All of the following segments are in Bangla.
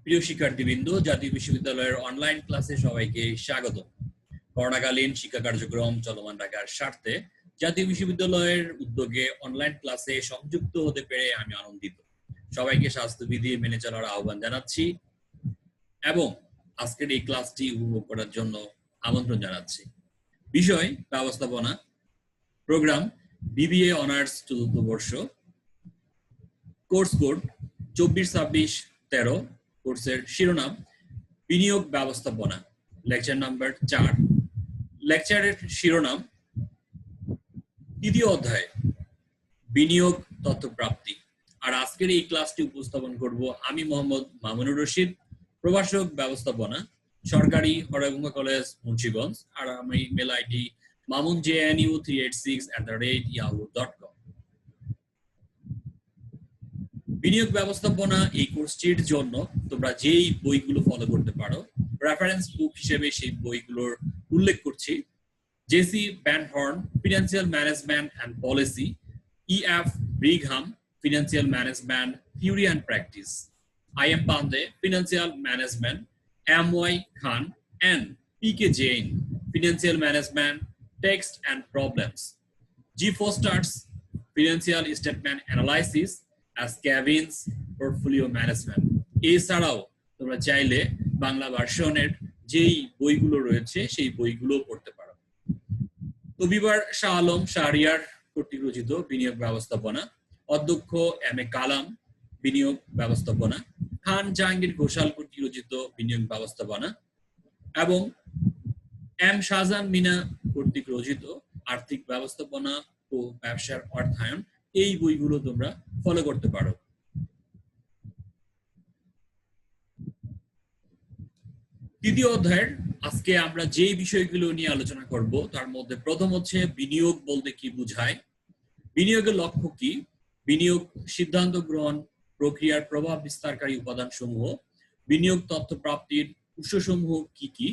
প্রিয় শিক্ষার্থীবৃন্দ, জাতীয় বিশ্ববিদ্যালয়ের অনলাইন ক্লাসে সবাইকে স্বাগত। করোনাকালীন শিক্ষা কার্যক্রম চলমান রাখার স্বার্থে জাতীয় বিশ্ববিদ্যালয়ের উদ্যোগে অনলাইন ক্লাসে সংযুক্ত হতে পেরে আমি আনন্দিত। সবাইকে স্বাস্থ্যবিধি মেনে চলার আহ্বান জানাচ্ছি এবং আজকের এই ক্লাসটি উপভোগ করার জন্য আমন্ত্রণ জানাচ্ছি। বিষয় ব্যবস্থাপনা, প্রোগ্রাম বিবিএ অনার্স চতুর্থ বর্ষ, কোর্স কোড 24-26-13, কোর্সের শিরোনাম বিনিয়োগ ব্যবস্থাপনা, লেকচার নাম্বার 4। লেকচারের শিরোনাম তৃতীয় অধ্যায় বিনিয়োগ তথ্য প্রাপ্তি। আর আজকের এই ক্লাসটি উপস্থাপন করব আমি মোহাম্মদ মামুনুর রশিদ, প্রভাষক ব্যবস্থাপনা, সরকারি হরগঙ্গা কলেজ মুন্সিগঞ্জ। আর আমি মেল আইডি mamunjnu386@yahoo.com। বিনিয়োগ ব্যবস্থাপনা এই কোর্সটির জন্য তোমরা যেই বইগুলো ফলো করতে পারো, রেফারেন্স বুক হিসেবে সেই বইগুলোর উল্লেখ করছি। J C Van Horne, financial management and policy, E.F. Brigham, financial management theory and practice, I.M. Pandey, financial management, M.Y. Khan and P.K. Jain, financial management text and problems, G. Foster's, financial statement analysis, as Kevin's portfolio management. এছাড়াও তোমরা চাইলে বাংলা ভার্সনের যেই বইগুলো রয়েছে সেই বইগুলো পড়তে পারো। তবিবার শাহ আলম শাহরিয়ার কর্তৃক রচিত বিনিয়োগ ব্যবস্থাপনা, অধ্যক্ষ M.A. কালাম, বিনিয়োগ ব্যবস্থাপনা, খান জাহাঙ্গীর ঘোষাল কর্তৃক রচিত বিনিয়োগ ব্যবস্থাপনা এবং M. শাহজাহান মিনা কর্তৃক রচিত আর্থিক ব্যবস্থাপনা ও ব্যবসার অর্থায়ন, এই বইগুলো তোমরা ফলো করতে পারো। তৃতীয় অধ্যায়ের আজকে আমরা যে বিষয়গুলো নিয়ে আলোচনা করব তার মধ্যে প্রথম হচ্ছে বিনিয়োগ বলতে কি বোঝায়, বিনিয়োগের লক্ষ্য কি, বিনিয়োগ সিদ্ধান্ত গ্রহণ প্রক্রিয়ার প্রভাব বিস্তারকারী উপাদান সমূহ, বিনিয়োগ তথ্য প্রাপ্তির উৎসসমূহ কি কি,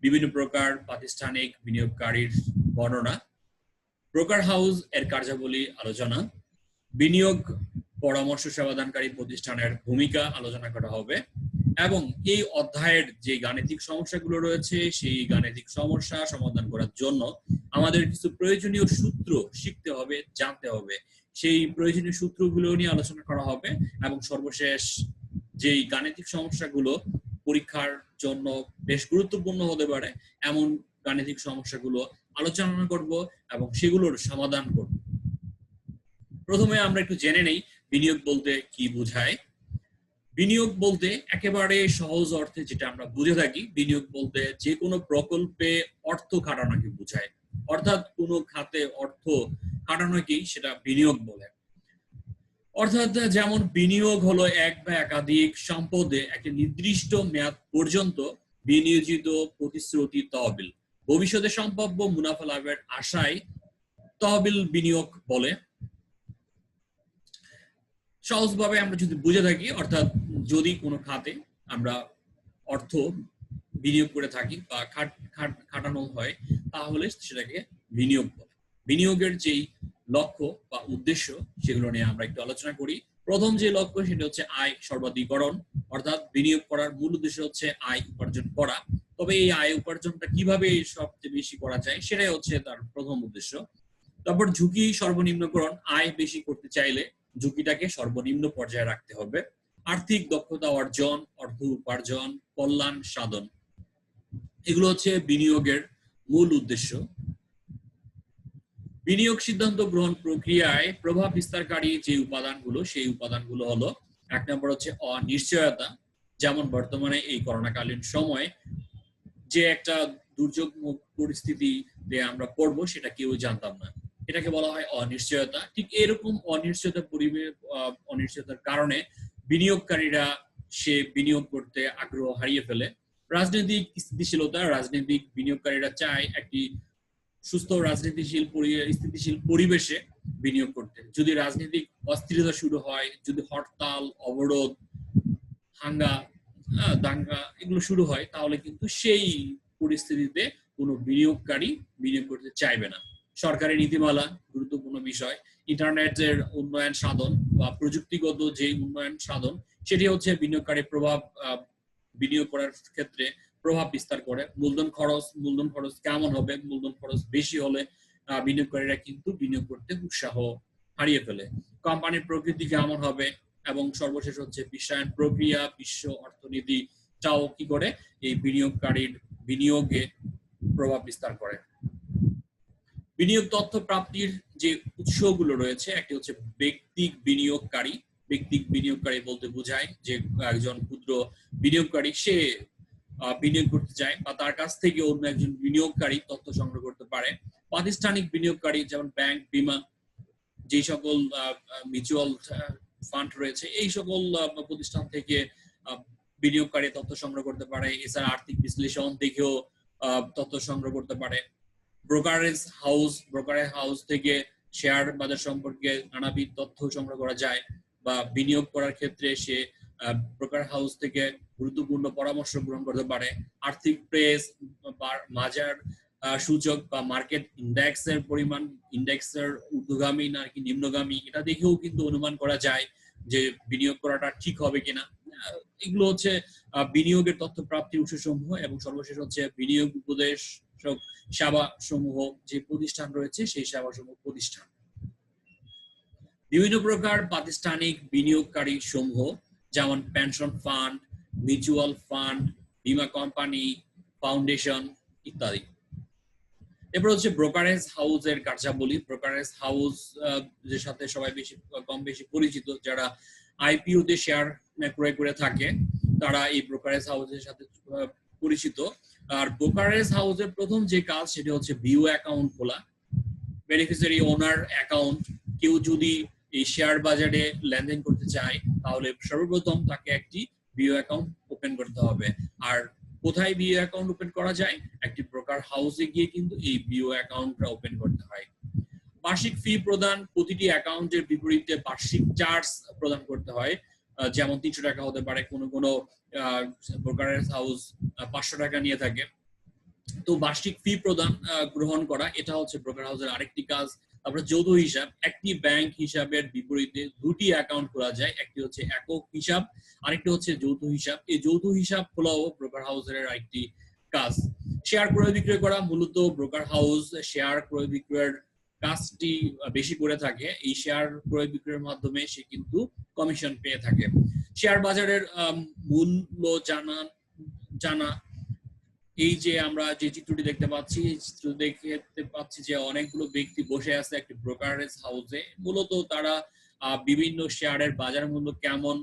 বিভিন্ন প্রকার প্রাতিষ্ঠানিক বিনিয়োগকারীর বর্ণনা, ব্রোকার হাউস এর কার্যাবলী আলোচনা, বিনিয়োগ পরামর্শ সেবাদানকারী প্রতিষ্ঠানের ভূমিকা আলোচনা করা হবে এবং এই অধ্যায়ের যে গাণিতিক সমস্যাগুলো রয়েছে সেই গাণিতিক সমস্যা সমাধান করার জন্য আমাদের কিছু প্রয়োজনীয় সূত্র শিখতে হবে, জানতে হবে। সেই প্রয়োজনীয় সূত্রগুলো নিয়ে আলোচনা করা হবে এবং সর্বশেষ যেই গাণিতিক সমস্যাগুলো পরীক্ষার জন্য বেশ গুরুত্বপূর্ণ হতে পারে এমন গাণিতিক সমস্যাগুলো আলোচনা করব এবং সেগুলোর সমাধান করব। প্রথমে আমরা একটু জেনে নেই বিনিয়োগ বলতে কি বোঝায়। বিনিয়োগ বলতে একেবারে সহজ অর্থে যেটা আমরা বুঝে থাকি, বিনিয়োগ বলতে যে কোনো প্রকল্পে অর্থ খাটানোকে বোঝায়, অর্থাৎ কোনো খাতে অর্থ খাটানোকেই সেটা বিনিয়োগ বলে। অর্থাৎ যেমন বিনিয়োগ হলো এক বা একাধিক সম্পদে একটি নির্দিষ্ট মেয়াদ পর্যন্ত বিনিয়োজিত প্রতিশ্রুতি তহবিল, ভবিষ্যতে সম্ভাব্য মুনাফা লাভের আশায় তহবিল বিনিয়োগ বলে। সহজভাবে আমরা যদি বুঝে থাকি, অর্থাৎ যদি কোনো খাতে আমরা অর্থ বিনিয়োগ করে থাকি বা খাটানো হয় তাহলে সেটাকে বিনিয়োগ বলে। বিনিয়োগের যেই লক্ষ্য বা উদ্দেশ্য সেগুলো নিয়ে আমরা একটু আলোচনা করি। প্রথম যে লক্ষ্য সেটা হচ্ছে আয় সর্বাধিকরণ, অর্থাৎ বিনিয়োগ করার মূল উদ্দেশ্য হচ্ছে আয় উপার্জন করা। তবে এই আয় উপার্জনটা কিভাবে সবচেয়ে বেশি করা যায় সেটাই হচ্ছে তার প্রথম উদ্দেশ্য। তারপর ঝুঁকি সর্বনিম্নকরণ, আয় বেশি করতে চাইলে ঝুঁকিটাকে সর্বনিম্ন পর্যায়ে রাখতে হবে। আর্থিক দক্ষতা অর্জন, অর্থ উপার্জন, কল্যাণ সাধন, এগুলো হচ্ছে বিনিয়োগের মূল উদ্দেশ্য। বিনিয়োগ সিদ্ধান্ত গ্রহণ প্রক্রিয়ায় প্রভাব বিস্তারকারী যে উপাদানগুলো সেই উপাদানগুলো হলো, এক নম্বর হচ্ছে অনিশ্চয়তা। যেমন বর্তমানে এই করোনাকালীন সময়ে যে একটা দুর্যোগ পরিস্থিতিতে আমরা পড়বো সেটা কেউ জানতাম না, এটাকে বলা হয় অনিশ্চয়তা। ঠিক এরকম অনিশ্চয়তার কারণে বিনিয়োগকারীরা সে বিনিয়োগ করতে আগ্রহ হারিয়ে ফেলে। রাজনৈতিক স্থিতিশীলতা, রাজনৈতিক বিনিয়োগকারীরা চায় একটি সুস্থ স্থিতিশীল পরিবেশে বিনিয়োগ করতে। যদি রাজনৈতিক অস্থিরতা শুরু হয়, যদি হরতাল, অবরোধ, দাঙ্গা এগুলো শুরু হয় তাহলে কিন্তু সেই পরিস্থিতিতে কোনো বিনিয়োগকারী বিনিয়োগ করতে চাইবে না। সরকারি নীতিমালা গুরুত্বপূর্ণ বিষয়, ইন্টারনেটের উন্নয়ন সাধন বা প্রযুক্তিগত যে উন্নয়ন সাধন সেটি হচ্ছে বিনিয়োগকারী প্রভাব বিনিয়োগ করার ক্ষেত্রে প্রভাব বিস্তার করে। মূলধন খরচ কেমন হবে, মূলধন খরচ বেশি হলে বিনিয়োগকারীরা কিন্তু বিনিয়োগ করতে উৎসাহ হারিয়ে ফেলে। কোম্পানির প্রকৃতি কেমন হবে এবং সর্বশেষ হচ্ছে বিশ্বায়ন প্রক্রিয়া, বিশ্ব অর্থনীতিটাও কি করে এই বিনিয়োগকারীর বিনিয়োগে প্রভাব বিস্তার করে। বিনিয়োগ তথ্য প্রাপ্তির যে উৎসগুলো রয়েছে, একটি হচ্ছে ব্যক্তিক বিনিয়োগকারী। ব্যক্তিক বিনিয়োগকারী বলতে বোঝায় যে একজন ক্ষুদ্র বিনিয়োগকারী সে বিনিয়োগ করতে চায় বা তার কাছ থেকে অন্য একজন বিনিয়োগকারী তথ্য সংগ্রহ করতে পারে। প্রাতিষ্ঠানিক বিনিয়োগকারী যেমন ব্যাংক, বীমা, যে সকল মিউচুয়াল ফান্ড রয়েছে, এই সকল প্রতিষ্ঠান থেকে বিনিয়োগকারী তথ্য সংগ্রহ করতে পারে। এছাড়া আর্থিক বিশ্লেষণ দেখেও তথ্য সংগ্রহ করতে পারে। ব্রোকারেজ হাউস থেকে শেয়ার বাজার সম্পর্কে নানাবিধ তথ্য সংগ্রহ করা যায় বা বিনিয়োগ করার ক্ষেত্রে সে ব্রোকার হাউস থেকে গুরুত্বপূর্ণ পরামর্শ গ্রহণ করতে পারে। আর্থিক প্রেস, বাজার সূচক বা মার্কেট ইন্ডেক্সের পরিমাণ, ইন্ডেক্সের ঊর্ধ্বগামী নাকি নিম্নগামী, এটা দেখেও কিন্তু অনুমান করা যায় যে বিনিয়োগ করাটা ঠিক হবে কিনা। এগুলো হচ্ছে বিনিয়োগের তথ্য প্রাপ্তির উৎসসমূহ। এবং সর্বশেষ হচ্ছে বিনিয়োগ উপদেশক সেবা সমূহ যে প্রতিষ্ঠান রয়েছে, সেই সেবা সমূহ প্রতিষ্ঠান। বিভিন্ন প্রকার প্রাতিষ্ঠানিক বিনিয়োগকারী সমূহ যেমন পেনশন ফান্ড, মিউচুয়াল ফান্ড, বীমা কোম্পানি, ফাউন্ডেশন ইত্যাদি। এরপর হচ্ছে ব্রোকারেজ হাউসের কার্যাবলী। ব্রোকারেজ হাউস এর সাথে সবাই কম বেশি পরিচিত, যারা আইপিও তে শেয়ার ক্রয় করে থাকে তারা এই ব্রোকারেজ হাউসের সাথে পরিচিত। আর ব্রোকারেজ হাউসের প্রথম যে কাজ সেটা হচ্ছে বিও অ্যাকাউন্ট খোলা, বেনিফিশিয়ারি ওনার অ্যাকাউন্ট। কেউ যদি এই শেয়ার বাজারে লেনদেন করতে চায় তাহলে সর্বপ্রথম তাকে একটি বিও অ্যাকাউন্ট ওপেন করতে হবে। আর কোথায় বিও অ্যাকাউন্ট ওপেন করা যায়? একটি ব্রোকার হাউসে গিয়ে কিন্তু এই বিও অ্যাকাউন্টটা ওপেন করতে হয়। বার্ষিক ফি প্রদান, প্রতিটি অ্যাকাউন্টের বিপরীতে বার্ষিক চার্জ প্রদান করতে হয়। যেমন 300 টাকা হতে পারে, কোনো ব্রোকারেজ হাউস 500 টাকা নিয়ে থাকে। তো বার্ষিক ফি প্রদান গ্রহণ করা, এটা হচ্ছে ব্রোকার হাউসের আরেকটি কাজ। তারপরে যৌথ হিসাব, একটি ব্যাংক হিসাবের বিপরীতে দুটি অ্যাকাউন্ট খোলা যায়। একটি হচ্ছে একক হিসাব, আরেকটি হচ্ছে যৌথ হিসাব। এই যৌথ হিসাব খোলাও ব্রোকার হাউসের আরেকটি কাজ। শেয়ার ক্রয় বিক্রয় করা, মূলত ব্রোকার হাউস শেয়ার ক্রয় বিক্রয়ের কাজটি বেশি করে থাকে। এই শেয়ার ক্রয় বিক্রয়ের মাধ্যমে সে কিন্তু কমিশন পেয়ে থাকে। শেয়ার বাজারের মূল্য জানা, এই যে আমরা যে চিত্রটি দেখতে পাচ্ছি, দেখতে পাচ্ছি যে অনেকগুলো ব্যক্তি বসে আছে একটি ব্রোকারেজ হাউসে। মূলত তারা বিভিন্ন শেয়ারের বাজার মূল্য কেমন,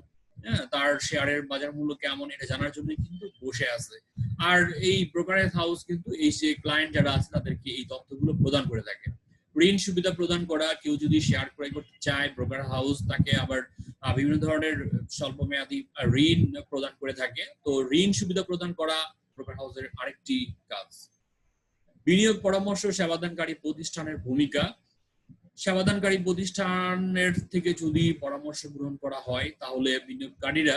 তার শেয়ারের বাজার মূল্য কেমন এটা জানার জন্য কিন্তু বসে আছে। আর এই ব্রোকারেজ হাউস কিন্তু এই যে ক্লায়েন্ট যারা আছে তাদেরকে এই তথ্যগুলো প্রদান করে থাকে। ঋণ সুবিধা প্রদান করা, কেউ যদি শেয়ার ক্রয় করতে চায় ব্রোকার হাউস তাকে আবার বিভিন্ন ধরনের স্বল্প মেয়াদী ঋণ প্রদান করে থাকে। তো ঋণ সুবিধা প্রদান করা ব্রোকার হাউসের আরেকটি কাজ। বিনিয়োগ পরামর্শ সেবাদানকারী প্রতিষ্ঠানের ভূমিকা। সেবাদানকারী প্রতিষ্ঠানের থেকে যদি পরামর্শ গ্রহণ করা হয় তাহলে বিনিয়োগকারীরা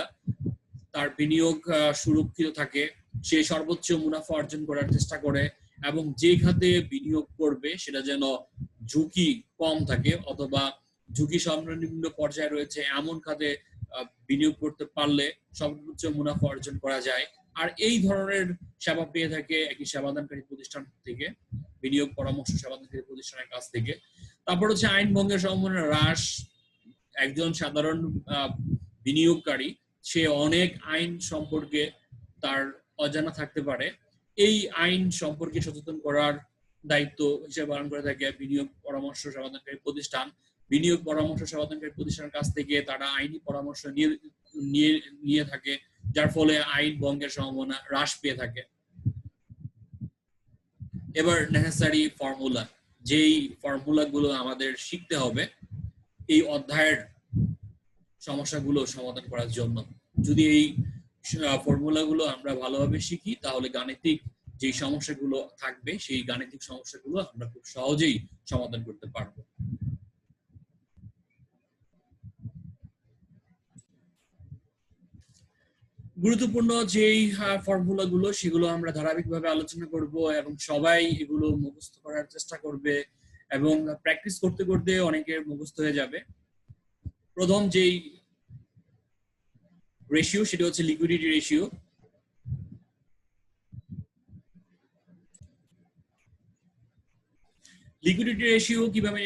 তার বিনিয়োগ সুরক্ষিত থাকে, সে সর্বোচ্চ মুনাফা অর্জন করার চেষ্টা করে এবং যে খাতে বিনিয়োগ করবে সেটা যেন ঝুঁকি কম থাকে অথবা ঝুঁকি সর্বনিম্ন পর্যায়ে রয়েছে এমন খাতে বিনিয়োগ করতে পারলে সর্বোচ্চ মুনাফা অর্জন করা যায়। আর এই ধরনের সেবা পেয়ে থাকে একটি সেবাদানকারী প্রতিষ্ঠান থেকে, বিনিয়োগ পরামর্শ সেবাদানকারী প্রতিষ্ঠানের কাছ থেকে। তারপর হচ্ছে আইন ভঙ্গের সম্ভাবনা হ্রাস। একজন সাধারণ বিনিয়োগকারী সে অনেক আইন সম্পর্কে তার অজানা থাকতে পারে, এই আইন সম্পর্কে সচেতন করার দায়িত্ব হিসেবে পালন করে থাকে বিনিয়োগ পরামর্শ সেবাদানকারী প্রতিষ্ঠান। বিনিয়োগ পরামর্শ সেবাদানকারী প্রতিষ্ঠানের কাছ থেকে তারা আইনি পরামর্শ নিয়ে থাকে, যার ফলে আইন ভঙ্গের সম্ভাবনা হ্রাস পেয়ে থাকে। এবার নেসেসারি ফর্মুলা, যেই ফর্মুলা গুলো আমাদের শিখতে হবে এই অধ্যায়ের সমস্যাগুলো সমাধান করার জন্য। যদি এই ফর্মুলা গুলো আমরা ভালোভাবে শিখি তাহলে গাণিতিক যে সমস্যাগুলো থাকবে সেই গাণিতিক সমস্যাগুলো আমরা খুব সহজেই সমাধান করতে পারবো। গুরুত্বপূর্ণ যেই ফর্মুলা গুলো সেগুলো আমরা ধারাবাহিকভাবে আলোচনা করব এবং সবাই এগুলো মুখস্থ করার চেষ্টা করবে এবং প্র্যাকটিস করতে করতে অনেকের মুখস্থ হয়ে যাবে। প্রথম যেই রেশিও সেটা হচ্ছে লিকুইডিটি রেশিও। লিকুইডিটি রেশিও কিভাবে,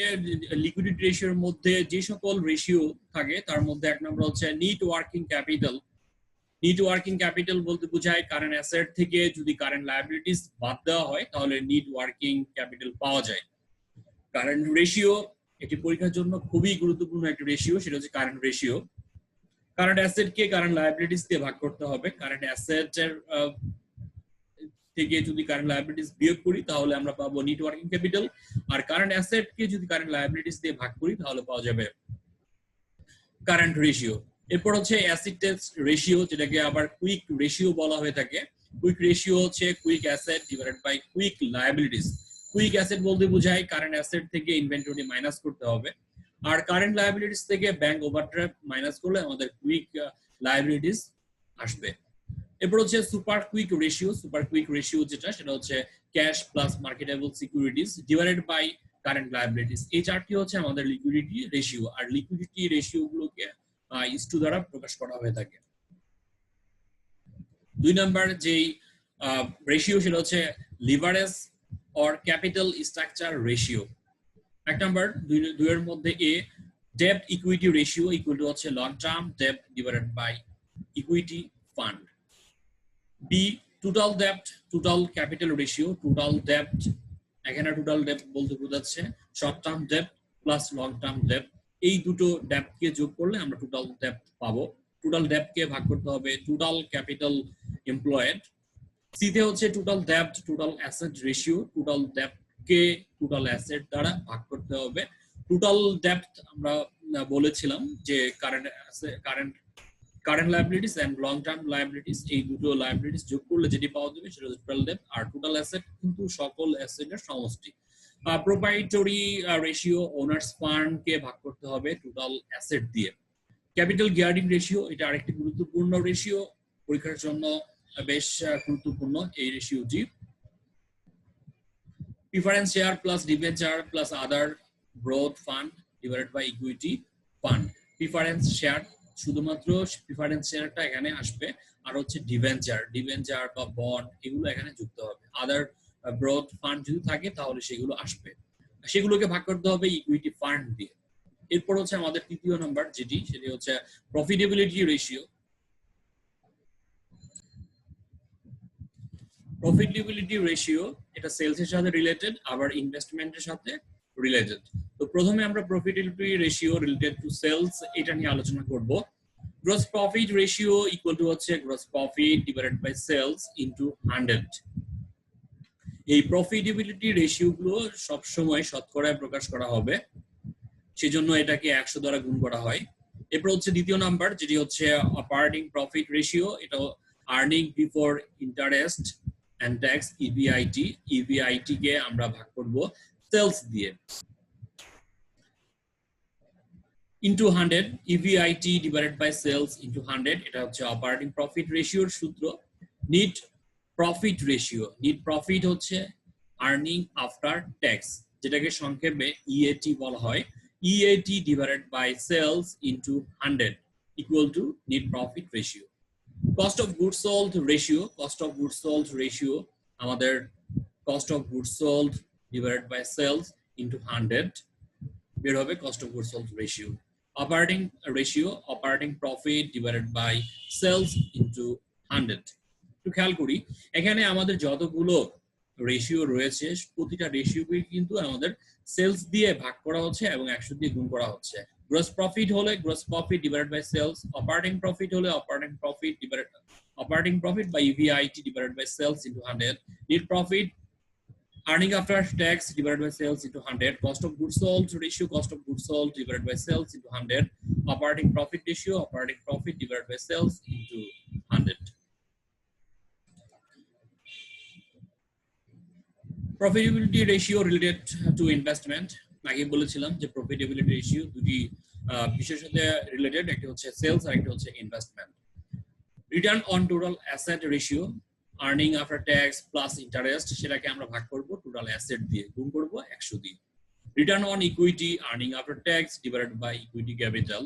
লিকুইডিটি রেশিওর মধ্যে যে সকল রেশিও থাকে তার মধ্যে এক নম্বর হচ্ছে net working capital. Net working capital বলতে বোঝায় কারেন্ট অ্যাসেট থেকে যদি কারেন্ট লায়াবিলিটিস বাদ দেওয়া হয় তাহলে নিট ওয়ার্কিং ক্যাপিটাল পাওয়া যায়। কারেন্ট রেশিও এটি পরীক্ষার জন্য খুবই গুরুত্বপূর্ণ একটি রেশিও, সেটা হচ্ছে কারেন্ট রেশিও। কারেন্ট অ্যাসেটকে কারেন্ট লায়াবিলিটিস দিয়ে ভাগ করতে হবে। কারেন্ট অ্যাসেটের থেকে যদি কারেন্ট লায়াবিলিটিস বিয়োগ করি তাহলে আমরা পাবো নিট ওয়ার্কিং ক্যাপিটাল, আর কারেন্ট অ্যাসেটকে যদি কারেন্ট লায়াবিলিটিস দিয়ে ভাগ করি তাহলে পাওয়া যাবে কারেন্ট রেশিও। এরপর হচ্ছে অ্যাসিড টেস্ট রেশিও, যেটাকে আবার কুইক রেশিও বলা হয়ে থাকে। কুইক রেশিও হচ্ছে quick asset divided by quick liabilities. Quick asset বলতে বোঝায় কারেন্ট অ্যাসেট থেকে ইনভেন্টরি মাইনাস করতে হবে, আর কারেন্ট লায়াবিলিটিস থেকে ব্যাংক ওভারড্রাফট মাইনাস করলে আমাদের কুইক লায়াবিলিটিস আসবে। এরপর হচ্ছে super quick ratio. Super quick ratio যেটা, সেটা হচ্ছে cash plus marketable securities divided by current liabilities. এই চারটি হচ্ছে আমাদের লিকুইডিটি রেশিও, আর লিকুইডিটি রেশিও গুলোকে ইস2 দ্বারা প্রকাশ করা হয়ে থাকে। 2 নাম্বার যেই রেশিও সেটা হচ্ছে leverage or capital structure ratio. 1 number 2 এর মধ্যে A debt equity ratio equal to হচ্ছে long term debt divided by equity fund. B total debt total capital ratio. Total debt, এখানে টোটাল ডেট বলতে বোঝাচ্ছে short term debt plus long term debt. এই দুটো ডেটকে যোগ করলে আমরা টোটাল ডেট পাবো। টোটাল ডেটকে ভাগ করতে হবে টোটাল ক্যাপিটাল এমপ্লয়েড। সিতে হচ্ছে total debt total asset ratio. Total ডেটকে টোটাল অ্যাসেট দ্বারা ভাগ করতে হবে। টোটাল ডেট আমরা বলেছিলাম যে current liabilities and long term liabilities, এই দুটো লায়াবিলিটিস যোগ করলে যেটি পাওয়া যাবে সেটা হচ্ছে টোটাল ডেট। আর টোটাল অ্যাসেট কিন্তু সকল অ্যাসেটের সমষ্টি। প্রোপ্রাইটরি রেশিও, ওনার্স ফান্ড কে ভাগ করতে হবে টোটাল অ্যাসেট দিয়ে। ক্যাপিটাল গিয়ারিং রেশিও, এটা আরেকটি গুরুত্বপূর্ণ রেশিও, পরীক্ষার জন্য বেশ গুরুত্বপূর্ণ এই রেশিওটি। Preference share plus debenture plus other borrowed fund divided by equity fund. Preference share, শুধুমাত্র প্রিফারেন্স শেয়ারটা এখানে আসবে, আর হচ্ছে ডিবেঞ্চার বা বন্ড এগুলো এখানে যুক্ত হবে। আদার ব্রড ফান্ড যদি থাকে তাহলে সেগুলো আসবে, সেগুলোকে ভাগ করতে হবে ইকুইটি ফান্ড দিয়ে। এরপর হচ্ছে আমাদের তৃতীয় নাম্বার যেটি, সেটি হচ্ছে প্রফিটেবিলিটি রেশিও। প্রফিটেবিলিটি রেশিও এটা সেলসের সাথে রিলেটেড, আবার ইনভেস্টমেন্টের সাথে রিলেটেড। তো প্রথমে আমরা profitability ratio related to sales এটা নিয়ে আলোচনা করব। Gross profit ratio equal to হচ্ছে gross profit divided by sales into 100। এই প্রফিটেবিলিটি রেশিও গুলো সব সময় শতকরায় প্রকাশ করা হবে, সেজন্য এটাকে 100 দ্বারা গুণ করা হয়। এরপর হচ্ছে দ্বিতীয় নাম্বার যেটি হচ্ছে অপারেটিং প্রফিট রেশিও। এটা earning before interest and tax, EBIT. EBIT কে আমরা ভাগ করব সেলস দিয়ে into 100। EBIT divided by sales into 100, এটা হচ্ছে অপারেটিং প্রফিট রেশিওর সূত্র। Net profit ratio, net profit হচ্ছে আর্নিং আফটার ট্যাক্স, যেটাকে সংক্ষেপে ইএটি বলা হয়। EAT divided by sales into 100 equal to net profit ratio. Cost of goods sold ratio. Cost of goods sold ratio আমাদের cost of goods sold divided by sales into 100 বের হবে cost of goods sold ratio. Operating ratio, operating profit divided by sales into 100। একটু খেয়াল করি, এখানে আমাদের যতগুলো রেশিও রয়েছে প্রতিটা রেশিওকে কিন্তু আমাদের সেলস দিয়ে ভাগ করা হচ্ছে এবং 100 দিয়ে গুণ করা হচ্ছে। গ্রস প্রফিট হলে gross profit divided by sales, operating profit হলে operating profit by EBIT divided by sales into 100। Net profit earning after tax divided by sales into 100। Cost of goods sold ratio, cost of goods sold divided by sales into 100। Operating profit ratio, operating profit divided by sales into 100। Profitability ratio related to investment. আগে বলেছিলাম যে প্রফিটেবিলিটি রেশিও দুটি বিষয়ের সাথে রিলেটেড, একটা হচ্ছে সেলস আর একটা হচ্ছে investment. Return on total asset ratio, earning after tax plus interest, সেটাকে আমরা ভাগ করব টোটাল অ্যাসেট দিয়ে, গুণ করব 100 দিয়ে। Return on equity earning after tax divided by equity capital,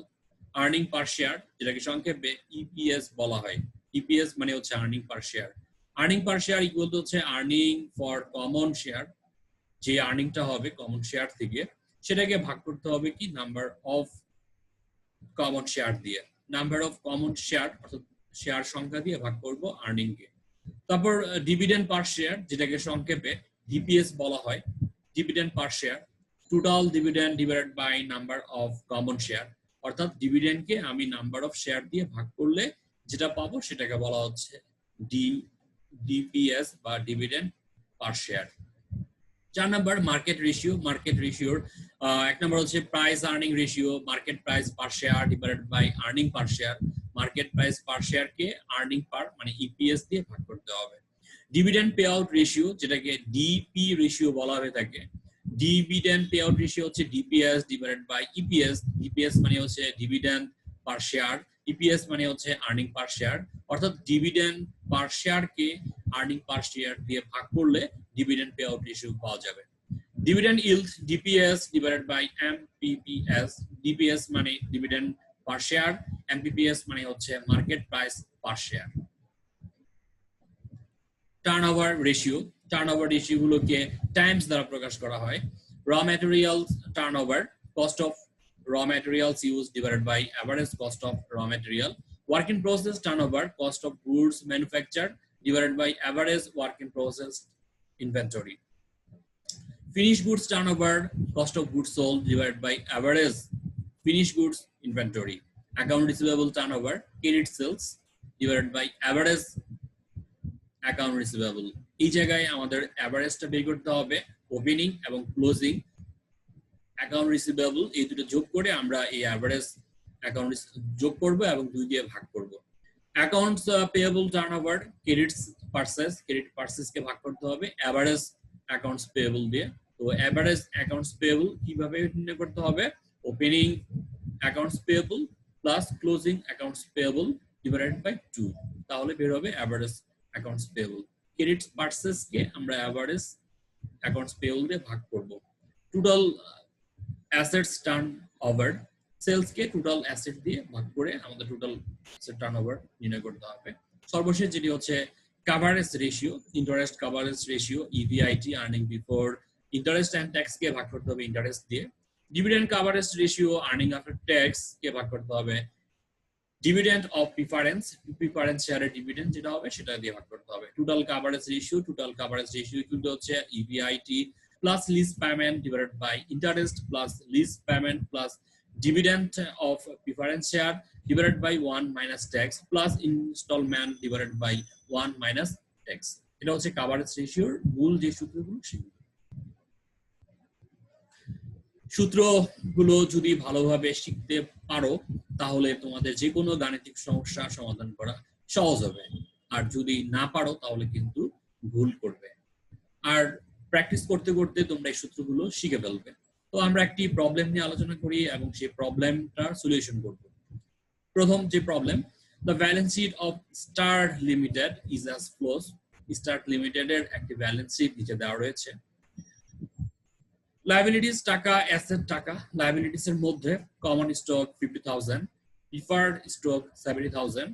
earning per share যেটাকে সংক্ষেপে ইপিএস বলা হয়। ইপিএস মানে হচ্ছে earning per share. Earning per share equal to হচ্ছে আর্নিং ফর কমন শেয়ার, যে আর্নিংটা হবে কমন শেয়ার থেকে সেটাকে ভাগ করতে হবে কি নাম্বার অফ কমন শেয়ার দিয়ে, নাম্বার অফ কমন শেয়ার অর্থাৎ শেয়ার সংখ্যা দিয়ে ভাগ করব আর্নিং কে। তারপর ডিভিডেন্ড পার শেয়ার যেটাকে সংক্ষেপে ডিপিএস বলা হয়, dividend per share, total dividend divided by number of common share, অর্থাৎ ডিভিডেন্ডকে আমি নাম্বার অফ শেয়ার দিয়ে ভাগ করলে যেটা পাবো সেটাকে বলা হচ্ছে ডিপিএস বা dividend per share. 4 number market ratio. Market রেশিওর এক নাম্বার হচ্ছে price earning ratio, market price per share divided by earning per share. Market price per share কে আর্নিং পার মানে ইপিএস দিয়ে ভাগ করতে হবে। ডিভিডেন্ড পে আউট রেশিও যেটাকে ডিপি রেশিও বলা হয়ে থাকে। ডিভিডেন্ড পে আউট রেশিও হচ্ছে DPS divided by EPS. DPS মানে হচ্ছে ডিভিডেন্ড পার শেয়ার, ইপিএস মানে হচ্ছে আর্নিং পার শেয়ার, অর্থাৎ ডিভিডেন্ড পার শেয়ার কে আর্নিং পার শেয়ার দিয়ে ভাগ করলে ডিভিডেন্ড পে আউট রেশিও পাওয়া যাবে। Dividend yield DPS divided by MPPS. DPS মানে ডিভিডেন্ড পার শেয়ার, এমপিপিএস মানে হচ্ছে market price per share. Turnover ratio. Turnover ratio গুলোকে টাইমস দ্বারা প্রকাশ করা হয়। Raw materials turnover, cost of raw materials used divided by average cost of raw material. Work in process turnover, cost of goods manufactured divided by average work in process inventory. Finished goods turnover, cost of goods sold divided by average finished goods inventory. Account receivable turnover, credit sales divided by average account receivable. এই জায়গায় আমাদের অ্যাভারেজটা বের করতে হবে, ওপেনিং এবং ক্লোজিং অ্যাকাউন্ট রিসিভেবল এই দুটো যোগ করে আমরা এই অ্যাভারেজ অ্যাকাউন্ট যোগ করব এবং 2 দিয়ে ভাগ করব। Accounts payable turnover, credit purchase কে ভাগ করতে হবে অ্যাভারেজ অ্যাকাউন্টস পেয়েবল দিয়ে। তো অ্যাভারেজ অ্যাকাউন্টস পেয়েবল কিভাবে নির্ণয় করতে হবে, opening accounts payable plus closing accounts payable divided by 2, তাহলে বের হবে average accounts payable. Credit purchase কে আমরা অ্যাভারেজ অ্যাকাউন্টস পেয়েবল দিয়ে ভাগ করব। টোটাল অ্যাসেটস টার্নওভার, সেলস কে টোটাল অ্যাসেট দিয়ে ভাগ করে আমাদের টোটাল অ্যাসেট টার্নওভার নির্ণয় করতে হবে। সর্বশেষ যেটি হচ্ছে coverage ratio, interest coverage ratio, EBIT earning before interest and tax কে ভাগ করতে হবে ইন্টারেস্ট দিয়ে। Dividend coverage ratio earning after tax কে ভাগ করতে হবে ডিভিডেন্ড অফ প্রিফারেন্স শেয়ারের ডিভিডেন্ড যেটা হবে সেটা দিয়ে ভাগ করতে হবে। টোটাল কভারেজ রেশিও কিন্তু হচ্ছে ইভিআইটি plus lease payment divided by interest plus lease payment plus dividend of preference share divided by 1 minus tax plus installment divided by 1 minus tax. এটা হচ্ছে কভারেজ রেশিওর মূল যে সূত্রগুলো সেগুলো। সূত্রগুলো যদি ভালোভাবে শিখতে পারো তাহলে তোমাদের যে কোনো গাণিতিক সমস্যা সমাধান করা সহজ হবে, আর যদি না পারো তাহলে কিন্তু ভুল করবে। আর প্র্যাকটিস করতে করতে তোমরা এই সূত্রগুলো শিখে ফেলবে। তো আমরা একটি প্রবলেম নিয়ে আলোচনা করি এবং সেই প্রবলেমটার সলিউশন করব। প্রথম যে problem, the balance sheet of Star Limited is as follows. Star Limited এর একটি ব্যালেন্স শিট নিচে দেওয়া রয়েছে। লায়াবিলিটিস টাকা, অ্যাসেট টাকা। লায়াবিলিটিস এর মধ্যে common stock 50,000, preferred stock 70,000,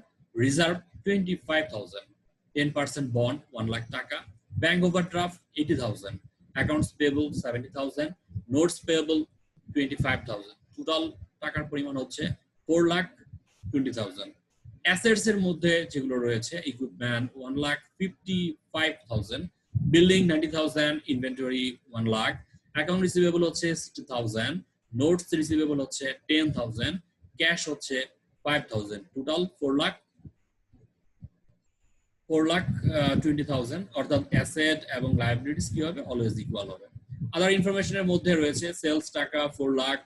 reserve 25,000, 10% bond 1 lakh টাকা, bank overdraft 80,000, accounts payable 70,000, notes payable 25,000, total টাকার পরিমাণ হচ্ছে 4,20,000। অ্যাসেটস এর মধ্যে যেগুলো রয়েছে equipment 1,55,000, building 90,000, inventory 1 lakh, account receivable হচ্ছে 60,000, নোটস রিসিভেবল হচ্ছে 10,000, ক্যাশ হচ্ছে 5,000, টোটাল 4,20,000, অর্থাৎ অ্যাসেট এবং লায়াবিলিটিস কি হবে, অলওয়েজ ইকুয়াল হবে। আদার ইনফরমেশনের মধ্যে রয়েছে সেলস টাকা 4 লাখ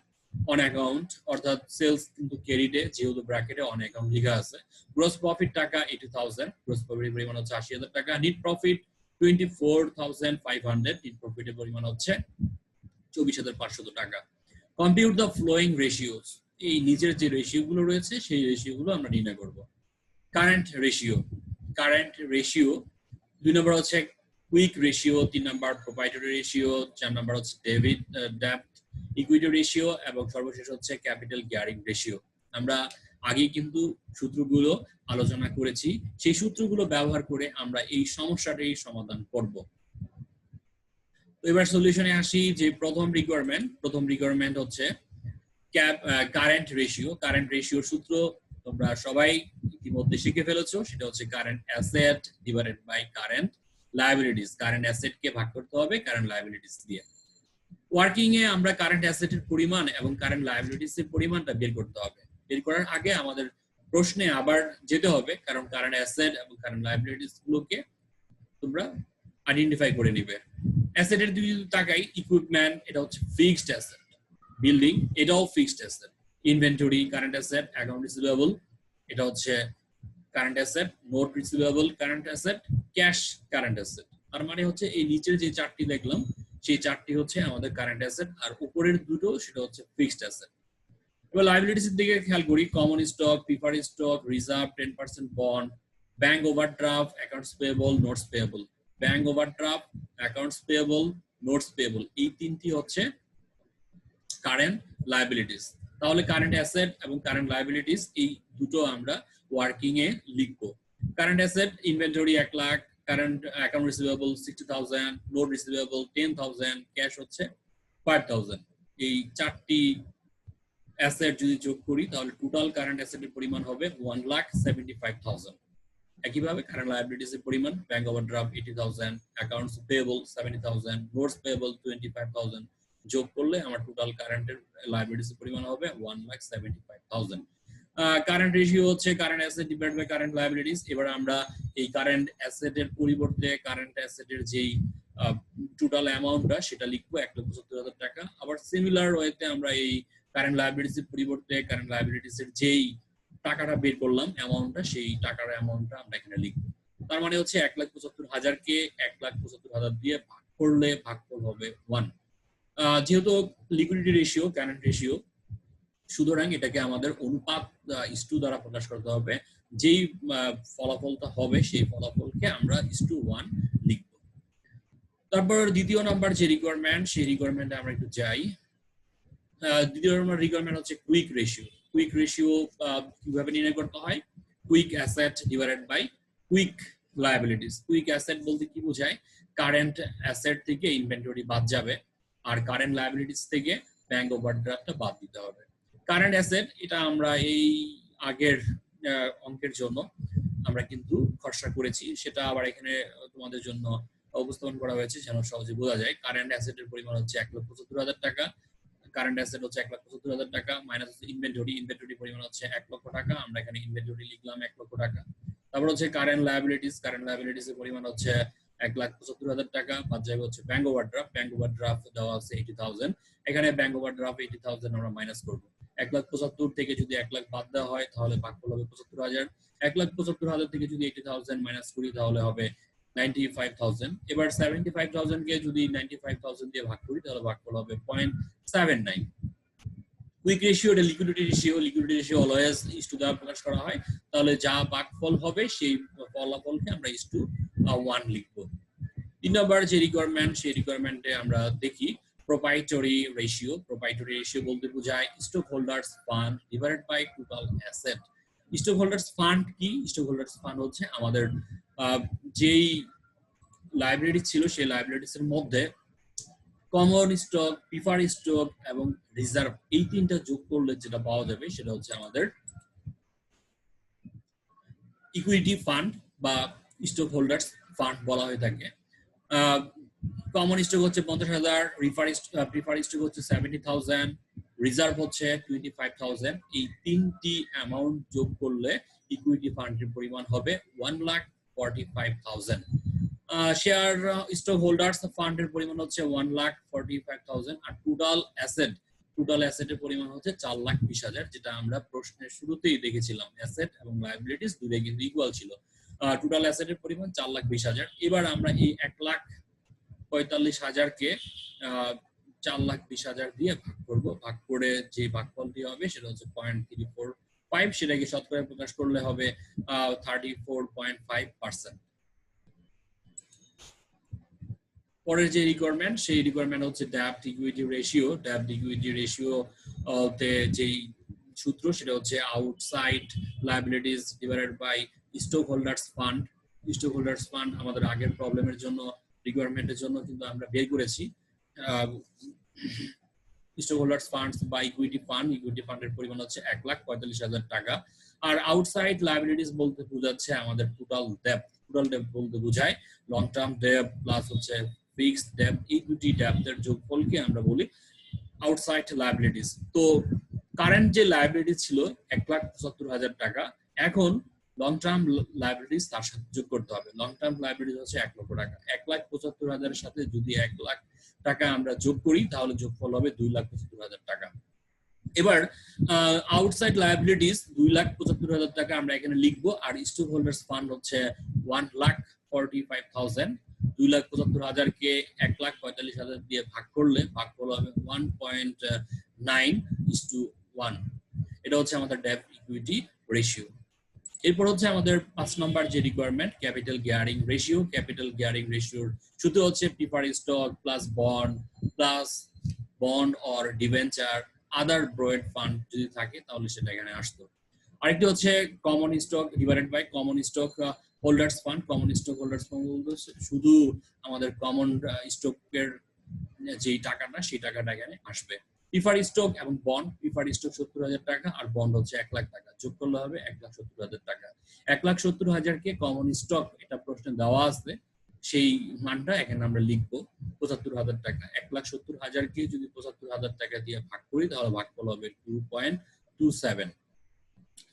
অন অ্যাকাউন্ট, অর্থাৎ সেলস কিন্তু ক্রেডিটে যেহেতু ব্র্যাকেটে অন অ্যাকাউন্ট লেখা আছে। গ্রস প্রফিট টাকা 80,000, গ্রস প্রফিটের পরিমাণ হচ্ছে 80,000 টাকা। নেট প্রফিট 24,500, নেট প্রফিটের পরিমাণ হচ্ছে 24,500 টাকা। কম্পিউট দ্য ফ্লোয়িং রেশিওস, এই নিচের যে রেশিওগুলো রয়েছে সেই রেশিওগুলো আমরা নির্ণয় করব। কারেন্ট রেশিও, 2 নম্বর হচ্ছে কুইক রেশিও, 3 নম্বর প্রোপ্রাইটারি রেশিও, 4 নম্বর হচ্ছে ডেবিট ডেপ্ট, ইকুইটি রেশিও এবং সর্বশেষ হচ্ছে ক্যাপিটাল গিয়ারিং রেশিও। আমরা আগে কিন্তু সূত্রগুলো আলোচনা করেছি, সেই সূত্রগুলো ব্যবহার করে আমরা এই সমস্যাটাই সমাধান করব। তো এবার সলিউশনে আসি। যে প্রথম রিকোয়ারমেন্ট হচ্ছে কারেন্ট রেশিও। কারেন্ট রেশিওর সূত্র তোমরা সবাই ইতিমধ্যে শিখে ফেলেছো, সেটা হচ্ছে current asset divided by current liabilities. Current asset কে ভাগ করতে হবে কারেন্ট লায়াবিলিটিস দিয়ে। ওয়ার্কিং এ আমরা কারেন্ট অ্যাসেটের পরিমাণ এবং কারেন্ট লায়াবিলিটিস এর পরিমাণটা বের করতে হবে। বের করার আগে আমাদের প্রশ্নে আবার যেতে হবে, কারণ কারেন্ট অ্যাসেট এবং কারেন্ট লায়াবিলিটিস গুলোকে তোমরা আইডেন্টিফাই করে নিবে। অ্যাসেটের দিকে যদি তাকাই, ইকুইপমেন্ট এটা হচ্ছে ফিক্সড অ্যাসেট, বিল্ডিং এটাও fixed asset, inventory current asset, account receivable এটা হচ্ছে current asset, note receivable current asset, cash current asset. তার মানে হচ্ছে এই নিচের যে চারটি দেখলাম সেই চারটি হচ্ছে আমাদের কারেন্ট অ্যাসেট, আর উপরের দুটো সেটা হচ্ছে ফিক্সড অ্যাসেট। এবার লায়াবিলিটিস এর দিকে খেয়াল করি। Common stock, preferred stock, reserve, 10% bond, bank overdraft, accounts payable, notes payable. Bank overdraft, accounts payable, notes payable, এই তিনটি হচ্ছে কারেন্ট লায়াবিলিটিস। তাহলে কারেন্ট অ্যাসেট এবং কারেন্ট লায়াবিলিটিস এই দুটো আমরা ওয়ার্কিং এ লিখবো। Current asset inventory 1 lakh, current account receivable 60,000, note receivable 10,000, cash হচ্ছে 5,000। এই চারটি অ্যাসেট যদি যোগ করি তাহলে টোটাল কারেন্ট অ্যাসেটের পরিমাণ হবে 1,75,000। একইভাবে কারেন্ট লায়াবিলিটিস এর পরিমাণ bank overdraft 80,000, accounts payable 70,000, notes payable 25,000 যোগ করলে আমার টোটাল কারেন্টের লায়াবিলিটিস এর পরিমাণ হবে 1,75,000। কারেন্ট রেশিও হচ্ছে current asset divide by current liabilities. এবার আমরা এই কারেন্ট অ্যাসেটের পরিবর্তে কারেন্ট অ্যাসেটের যেই টোটাল অ্যামাউন্টটা সেটা লিখবো 1,70,000 টাকা। আবার সিমিলার ওয়েতে আমরা এই কারেন্ট লায়াবিলিটিস এর পরিবর্তে কারেন্ট লায়াবিলিটিস এর যেই টাকাটা বের করলাম অ্যামাউন্টটা, সেই টাকার অ্যামাউন্টটা আমরা এখানে লিখবো। তার মানে হচ্ছে 1,75,000 কে 1,75,000 দিয়ে ভাগ করলে ভাগফল হবে 1। যেহেতু লিকুইডিটি রেশিও কারেন্ট রেশিও, সুতরাং এটাকে আমাদের অনুপাত ইস্টু দ্বারা প্রকাশ করতে হবে। যেই ফলাফলটা হবে সেই ফলাফলকে আমরা ইস্টু 1 লিখব। তারপর দ্বিতীয় নাম্বার যে রিকোয়ারমেন্ট, সেই রিকোয়ারমেন্টে আমরা একটু যাই। দ্বিতীয় নাম্বার রিকোয়ারমেন্ট হচ্ছে কুইক রেশিও। কুইক রেশিও কিভাবে নির্ণয় করতে হয়? Quick asset divided by quick liabilities. Quick asset বলতে কি বোঝায়? কারেন্ট অ্যাসেট থেকে ইনভেন্টরি বাদ যাবে, আর কারেন্ট লায়াবিলিটিস থেকে ব্যাংক ওভারড্রাফটটা বাদ দিতে হবে। কারেন্ট অ্যাসেট এটা আমরা এই আগের অঙ্কের জন্য আমরা কিন্তু খরচা করেছি, সেটা আবার এখানে তোমাদের জন্য উপস্থাপন করা হয়েছে যেন সহজে বোঝা যায়। কারেন্ট অ্যাসেটের পরিমাণ হচ্ছে 1,75,000 টাকা। কারেন্ট অ্যাসেট হচ্ছে 1,75,000 টাকা মাইনাস হচ্ছে ইনভেন্টরি পরিমাণ হচ্ছে 1 লক্ষ টাকা। আমরা এখানে ইনভেন্টরি লিখলাম 1 লক্ষ টাকা। তারপর হচ্ছে কারেন্ট লায়াবিলিটিস এর পরিমাণ হচ্ছে 1,75,000 টাকা, বাদ যাবে হচ্ছে ব্যাংক ওভারড্রাফট দেওয়া আছে 80,000। এখানে ব্যাংক ওভারড্রাফট 80,000 আমরা মাইনাস করব। 1,75,000 থেকে যদি 1 লাখ বাদ দেওয়া হয় তাহলে ভাগফল হবে 75,000। 1,75,000 থেকে যদি 80,000 মাইনাস করি তাহলে হবে 95,000। এবার 75,000 কে যদি 95,000 দিয়ে ভাগ করি তাহলে ভাগফল হবে 0.79। কুইক রেশিও এটা liquidity ratio always is to দ্বারা প্রকাশ করা হয়। তাহলে যা ভাগফল হবে সেই ফলাফলকে আমরা ইস টু 1 লিখব। 3 নম্বর যে রিকোয়ারমেন্ট, সেই রিকোয়ারমেন্টে আমরা দেখি প্রোপ্রাইটরি রেশিও। প্রোপ্রাইটরি রেশিও বলতে বোঝায় stock holders fund divided by total asset. Stock holders fund কি? স্টক হোল্ডার্স ফান্ড হচ্ছে আমাদের যেই লাইব্রেরি ছিল সেই লাইব্রেরিজ এর মধ্যে কমন স্টক, প্রিফার্ড স্টক এবং রিজার্ভ, এই তিনটা যোগ করলে যেটা পাওয়া যাবে সেটা হচ্ছে আমাদের ইকুইটি ফান্ড বা স্টক হোল্ডার্স ফান্ড বলা হয়ে থাকে। কমন স্টক হচ্ছে 50,000, প্রিফার্ড স্টক হচ্ছে 70,000, রিজার্ভ হচ্ছে 25,000। এই তিনটি অ্যামাউন্ট যোগ করলে ইকুইটি ফান্ডের পরিমাণ হবে 1,45,000। শেয়ার স্টক হোল্ডার্স ফান্ডের পরিমাণ হচ্ছে 1,45,000। আর টোটাল অ্যাসেটের পরিমাণ হচ্ছে 4,20,000, যেটা আমরা প্রশ্নের শুরুতেই দেখেছিলাম। অ্যাসেট এবং লায়াবিলিটিস দুটোই কিন্তু ইকুয়াল ছিল। টোটাল অ্যাসেটের পরিমাণ 4,20,000। এবার আমরা এই 1,45,000 কে 4,20,000 দিয়ে ভাগ করব। ভাগ করে যে ভাগফলটি হবে সেটা হচ্ছে 0.345, সেটাকে শতকরা প্রকাশ করলে হবে 34.5%। পরের যে রিকোয়ারমেন্ট সেই রিকোয়ারমেন্ট হচ্ছে ডেপ্ট ইকুইটি রেশিও। ডেপ্ট ইকুইটি রেশিও তে যেই সূত্র সেটা হচ্ছে outside liabilities divided by stock holders fund. Stock holders fund আমাদের আগের প্রবলেমের জন্য রিকোয়ারমেন্টের জন্য কিন্তু আমরা বের করেছি। স্টক হোল্ডার্স ফান্ডস বা ইকুইটি ফান্ডের পরিমাণ হচ্ছে 1,45,000 টাকা। আর আউটসাইড লায়াবিলিটিস বলতে বোঝাচ্ছে আমাদের টোটাল ডেপ্ট বলতে বোঝায় লং টার্ম ডেপ্ট প্লাস হচ্ছে ফিক্সড ডেপ্ট, এই দুটি ডেপ্টের যোগফলকে আমরা বলি আউটসাইড লায়াবিলিটিস। তো কারেন্ট যে লায়াবিলিটিস ছিল 1,75,000 টাকা, এখন লং টার্ম লায়াবিলিটিস তার সাথে যোগ করতে হবে। লং টার্ম লায়াবিলিটিস হচ্ছে 1 লক্ষ টাকা। 1,75,000 এর সাথে যদি 1 লাখ টাকা আমরা যোগ করি তাহলে যোগফল হবে 2,75,000 টাকা। এবার আউটসাইড লায়াবিলিটিস 2,75,000 টাকা আমরা এখানে লিখবো, আর স্টক হোল্ডার্স ফান্ড হচ্ছে 1,45,000। 2,75,000 কে 1,45,000 দিয়ে ভাগ করলে ভাগফল হবে 1.9:1। এটা হচ্ছে আমাদের ডেপ্ট ইকুইটি রেশিও। এরপর হচ্ছে আমাদের 5 নম্বর যে requirement capital gearing ratio. Capital gearing রেশিওর সূত্র হচ্ছে preferred stock plus bond or debenture other borrowed fund যদি থাকে তাহলে সেটা এখানে আসতো। আরেকটি হচ্ছে common stock divided by common stock holders fund. Common stock holders fund বলতে শুধু আমাদের কমন স্টকের যে টাকাটা সেই টাকাটা এখানে আসবে। প্রিফার্ড স্টক এবং বন্ড, প্রিফার্ড স্টক 70,000 টাকা আর বন্ড হচ্ছে 1 লাখ টাকা, যোগ করলে হবে 1,70,000 টাকা। 1,70,000 কে কমন স্টক এটা প্রশ্নে দেওয়া আছে, সেই মানটা এখানে আমরা লিখবো 75,000 টাকা। 1,70,000 কে যদি 75,000 টাকা দিয়ে ভাগ করি তাহলে ভাগফল হবে 2.27।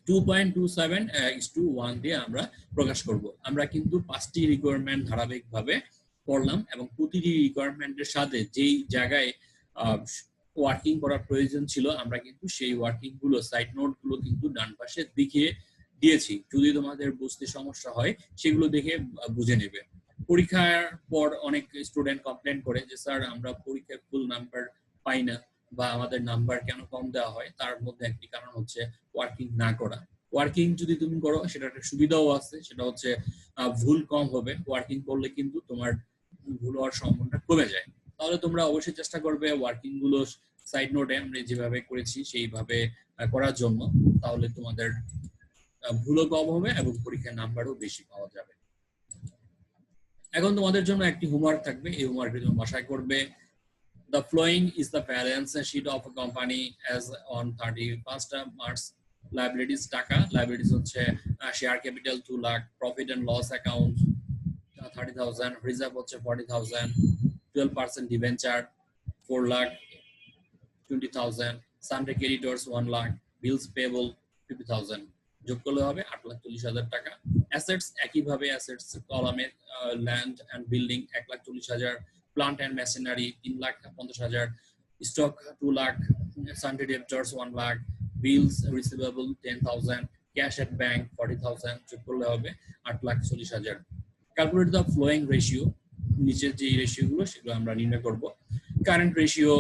2.27:1 দিয়ে আমরা প্রকাশ করব। আমরা কিন্তু 5টি রিকোয়ারমেন্ট ধারাবাহিকভাবে পড়লাম এবং প্রতিটি রিকোয়ারমেন্টের সাথে যেই জায়গায় ওয়ার্কিং করার প্রয়োজন ছিল আমরা কিন্তু সেই ওয়ার্কিং গুলো সাইড নোট গুলো কিন্তু ডান পাশে দেখিয়ে দিয়েছি। যদি তোমাদের বুঝতে সমস্যা হয় সেগুলো দেখে বুঝে নেবে। পরীক্ষার পর অনেক স্টুডেন্ট কমপ্লেন করে যে স্যার আমরা পরীক্ষায় ফুল নাম্বার পাই না বা আমাদের নাম্বার কেন কম দেওয়া হয়। তার মধ্যে একটি কারণ হচ্ছে ওয়ার্কিং না করা। ওয়ার্কিং যদি তুমি করো সেটা একটা সুবিধাও আছে, সেটা হচ্ছে ভুল কম হবে। ওয়ার্কিং করলে কিন্তু তোমার ভুল হওয়ার সম্ভাবনা কমে যায়। তাহলে তোমরা অবশ্যই চেষ্টা করবে ওয়ার্কিং গুলো সাইড নোটে আমরা যেভাবে করেছি সেইভাবে করার জন্য, তাহলে তোমাদের ভুলও কম হবে এবং পরীক্ষার নাম্বারও বেশি পাওয়া যাবে। এখন তোমাদের জন্য একটি হোমওয়ার্ক থাকবে, এই হোমওয়ার্কটি তোমরা বাসায় করবে। The following is the balance sheet of a company as on 31st March. Liabilities টাকা, liabilities হচ্ছে share capital 2 lakh, profit and loss account 30,000, reserve হচ্ছে 40,000, 12% debenture 4 lakh 20,000, sundry creditors 1 lakh, bills payable 50,000, যোগ করলে হবে 8,40,000 টাকা। অ্যাসেটস একইভাবে অ্যাসেটস কলামে land and building 1,40,000, plant and machinery 3,50,000, stock 2 lakh, sundry debtors 1 lakh, bills receivable 10,000, cash at bank 40,000, যোগ করলে হবে 8,40,000। ক্যালকুলেট দ্য ফ্লোয়িং রেশিও, নিচের যে রেশিও গুলো সেগুলো আমরা নির্ণয় করব। Current ratio,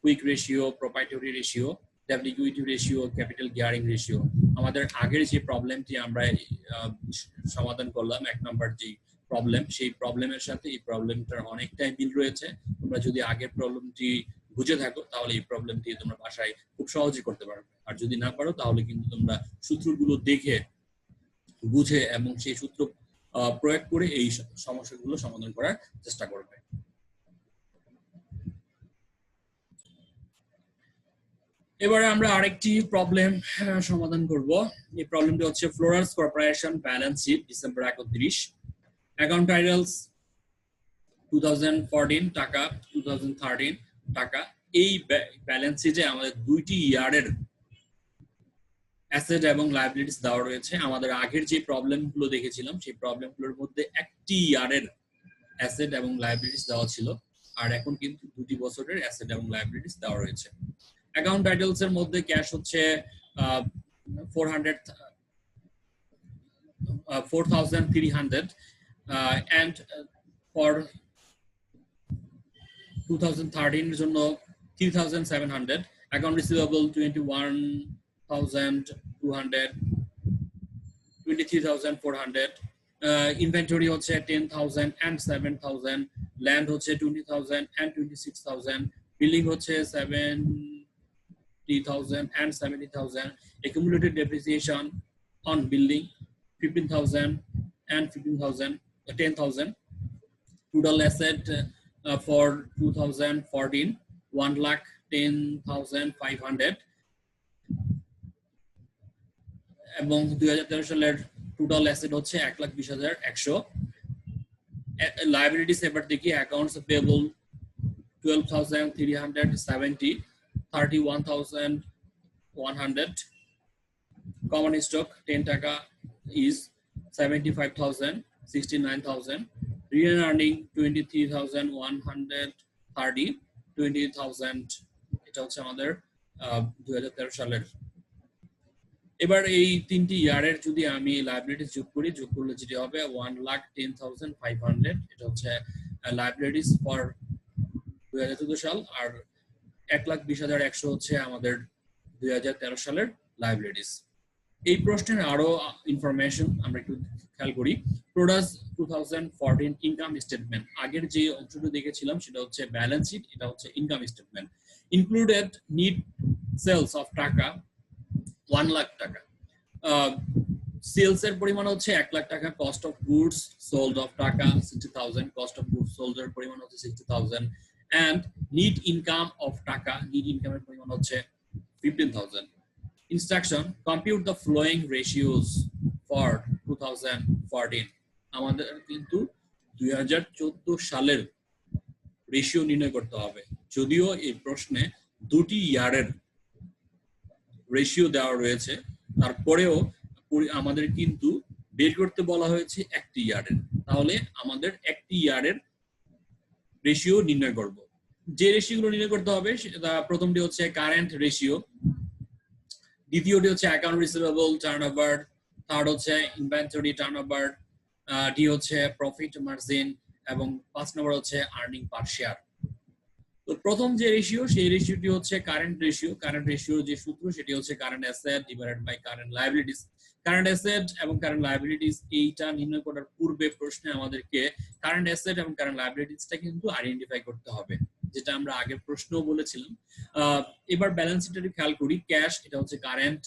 quick ratio, proprietary ratio, ডেপ্ট equity ratio, capital gearing ratio. আমাদের আগের যে প্রবলেমটি আমরা সমাধান করলাম 1 নম্বর যে প্রবলেম, সেই প্রবলেমের সাথে এই প্রবলেমটার অনেকটাই মিল রয়েছে। তোমরা যদি আগের প্রবলেমটি বুঝে থাকো তাহলে এই প্রবলেমটি তোমরা বাসায় খুব সহজেই করতে পারবে, আর যদি না পারো তাহলে কিন্তু তোমরা সূত্রগুলো দেখে বুঝে এবং সেই সূত্র প্রয়োগ করে এই সমস্যাগুলো সমাধান করার চেষ্টা করবে। এবারে আমরা আরেকটি প্রবলেম সমাধান করব। এই প্রবলেমটি হচ্ছে Floras Corporation balance sheet December 31, account titles 2014 টাকা, 2013 টাকা। এই ব্যালেন্স শিটে আমাদের দুইটি ইয়ারের অ্যাসেট এবং লায়াবিলিটিস দেওয়া রয়েছে। আমাদের আগের যে প্রবলেমগুলো দেখেছিলাম সেই প্রবলেমগুলোর মধ্যে একটি ইয়ারের অ্যাসেট এবং লায়াবিলিটিস দেওয়া ছিল, আর এখন কিন্তু 2 বছরের অ্যাসেট এবং লায়াবিলিটিস দেওয়া রয়েছে। অ্যাকাউন্ট টাইটেলস এর মধ্যে ক্যাশ হচ্ছে 4,300 and for 2013 এর জন্য 3,700, অ্যাকাউন্ট রিসিভেবল 21,200, 23,400, ইনভেন্টরি হচ্ছে 10,000 and 7,000, ল্যান্ড হচ্ছে 20,000 and 26,000, বিল্ডিং হচ্ছে 70,000 and 70,000, accumulated depreciation on building 15,000 and 15,000, 10,000. Total asset for 2014 1,10,500, এবং 2013 সালের টোটাল অ্যাসেট হচ্ছে 1,20,100। লায়াবিলিটিস এবার দেখি, অ্যাকাউন্টস পেয়েবল 12,370, 31,100, কমন স্টক 10 টাকা is 75,000, 69,000, রিটেন আর্নিং 23,130, 20,000। এটা হচ্ছে আমাদের 2013 সালের। এবার এই তিনটি ইয়ারের যদি আমি লায়াবিলিটিস যোগ করলে যেটি হবে 1,10,500, এটা হচ্ছে লায়াবিলিটিস ফর 2014 সাল, আর 1,20,100 হচ্ছে আমাদের 2013 সালের লায়াবিলিটিস। এই প্রশ্নের আরো ইনফরমেশন আমরা একটু খেয়াল করি। প্রোডাস 2014 ইনকাম স্টেটমেন্ট, আগের যে অংশটা দেখেছিলাম সেটা হচ্ছে ব্যালেন্স শিট, এটা হচ্ছে income statement. Included net sales of টাকা 1 লাখ টাকা, সেলস এর পরিমাণ হচ্ছে 1 লাখ টাকা, cost of goods sold of টাকা 60,000, কস্ট অফ গুডস সোল্ড এর পরিমাণ হচ্ছে 60,000, এন্ড নিট ইনকাম অফ টাকা, নিট ইনকামের পরিমাণ হচ্ছে 15,000। Instruction, compute the following ratios for 2014। আমাদের কিন্তু 2014 সালের রেশিও নির্ণয় করতে হবে, যদিও এই প্রশ্নে দুটি ইয়ারের রেশিও দেওয়া রয়েছে, তারপরেও আমাদের কিন্তু বের করতে বলা হয়েছে একটি ইয়ারের। তাহলে আমাদের একটি ইয়ারের রেশিও নির্ণয় করব। যে রেশিওগুলো নির্ণয় করতে হবে সেটা প্রথমটি হচ্ছে কারেন্ট রেশিও, দ্বিতীয়টি হচ্ছে অ্যাকাউন্ট রিসিভেবল টার্নওভার, থার্ড হচ্ছে ইনভেন্টরি টার্নওভার, ডি হচ্ছে প্রফিট মার্জিন, এবং 5 নম্বর হচ্ছে আর্নিং পার শেয়ার। তো প্রথম যে রেশিও, সেই রেশিওটি হচ্ছে কারেন্ট রেশিও। কারেন্ট রেশিওর যে সূত্র সেটি হচ্ছে current asset divided by current liabilities. Current asset এবং কারেন্ট লায়াবিলিটিস এইটা নির্ণয় করার পূর্বে প্রশ্নে আমাদেরকে কারেন্ট অ্যাসেট এবং কারেন্ট লায়াবিলিটিসটা কিন্তু আইডেন্টিফাই করতে হবে, যেটা আমরা আগের প্রশ্নও বলেছিলাম। এবার ব্যালেন্স শিটটি খেয়াল করি। ক্যাশ, এটা হচ্ছে কারেন্ট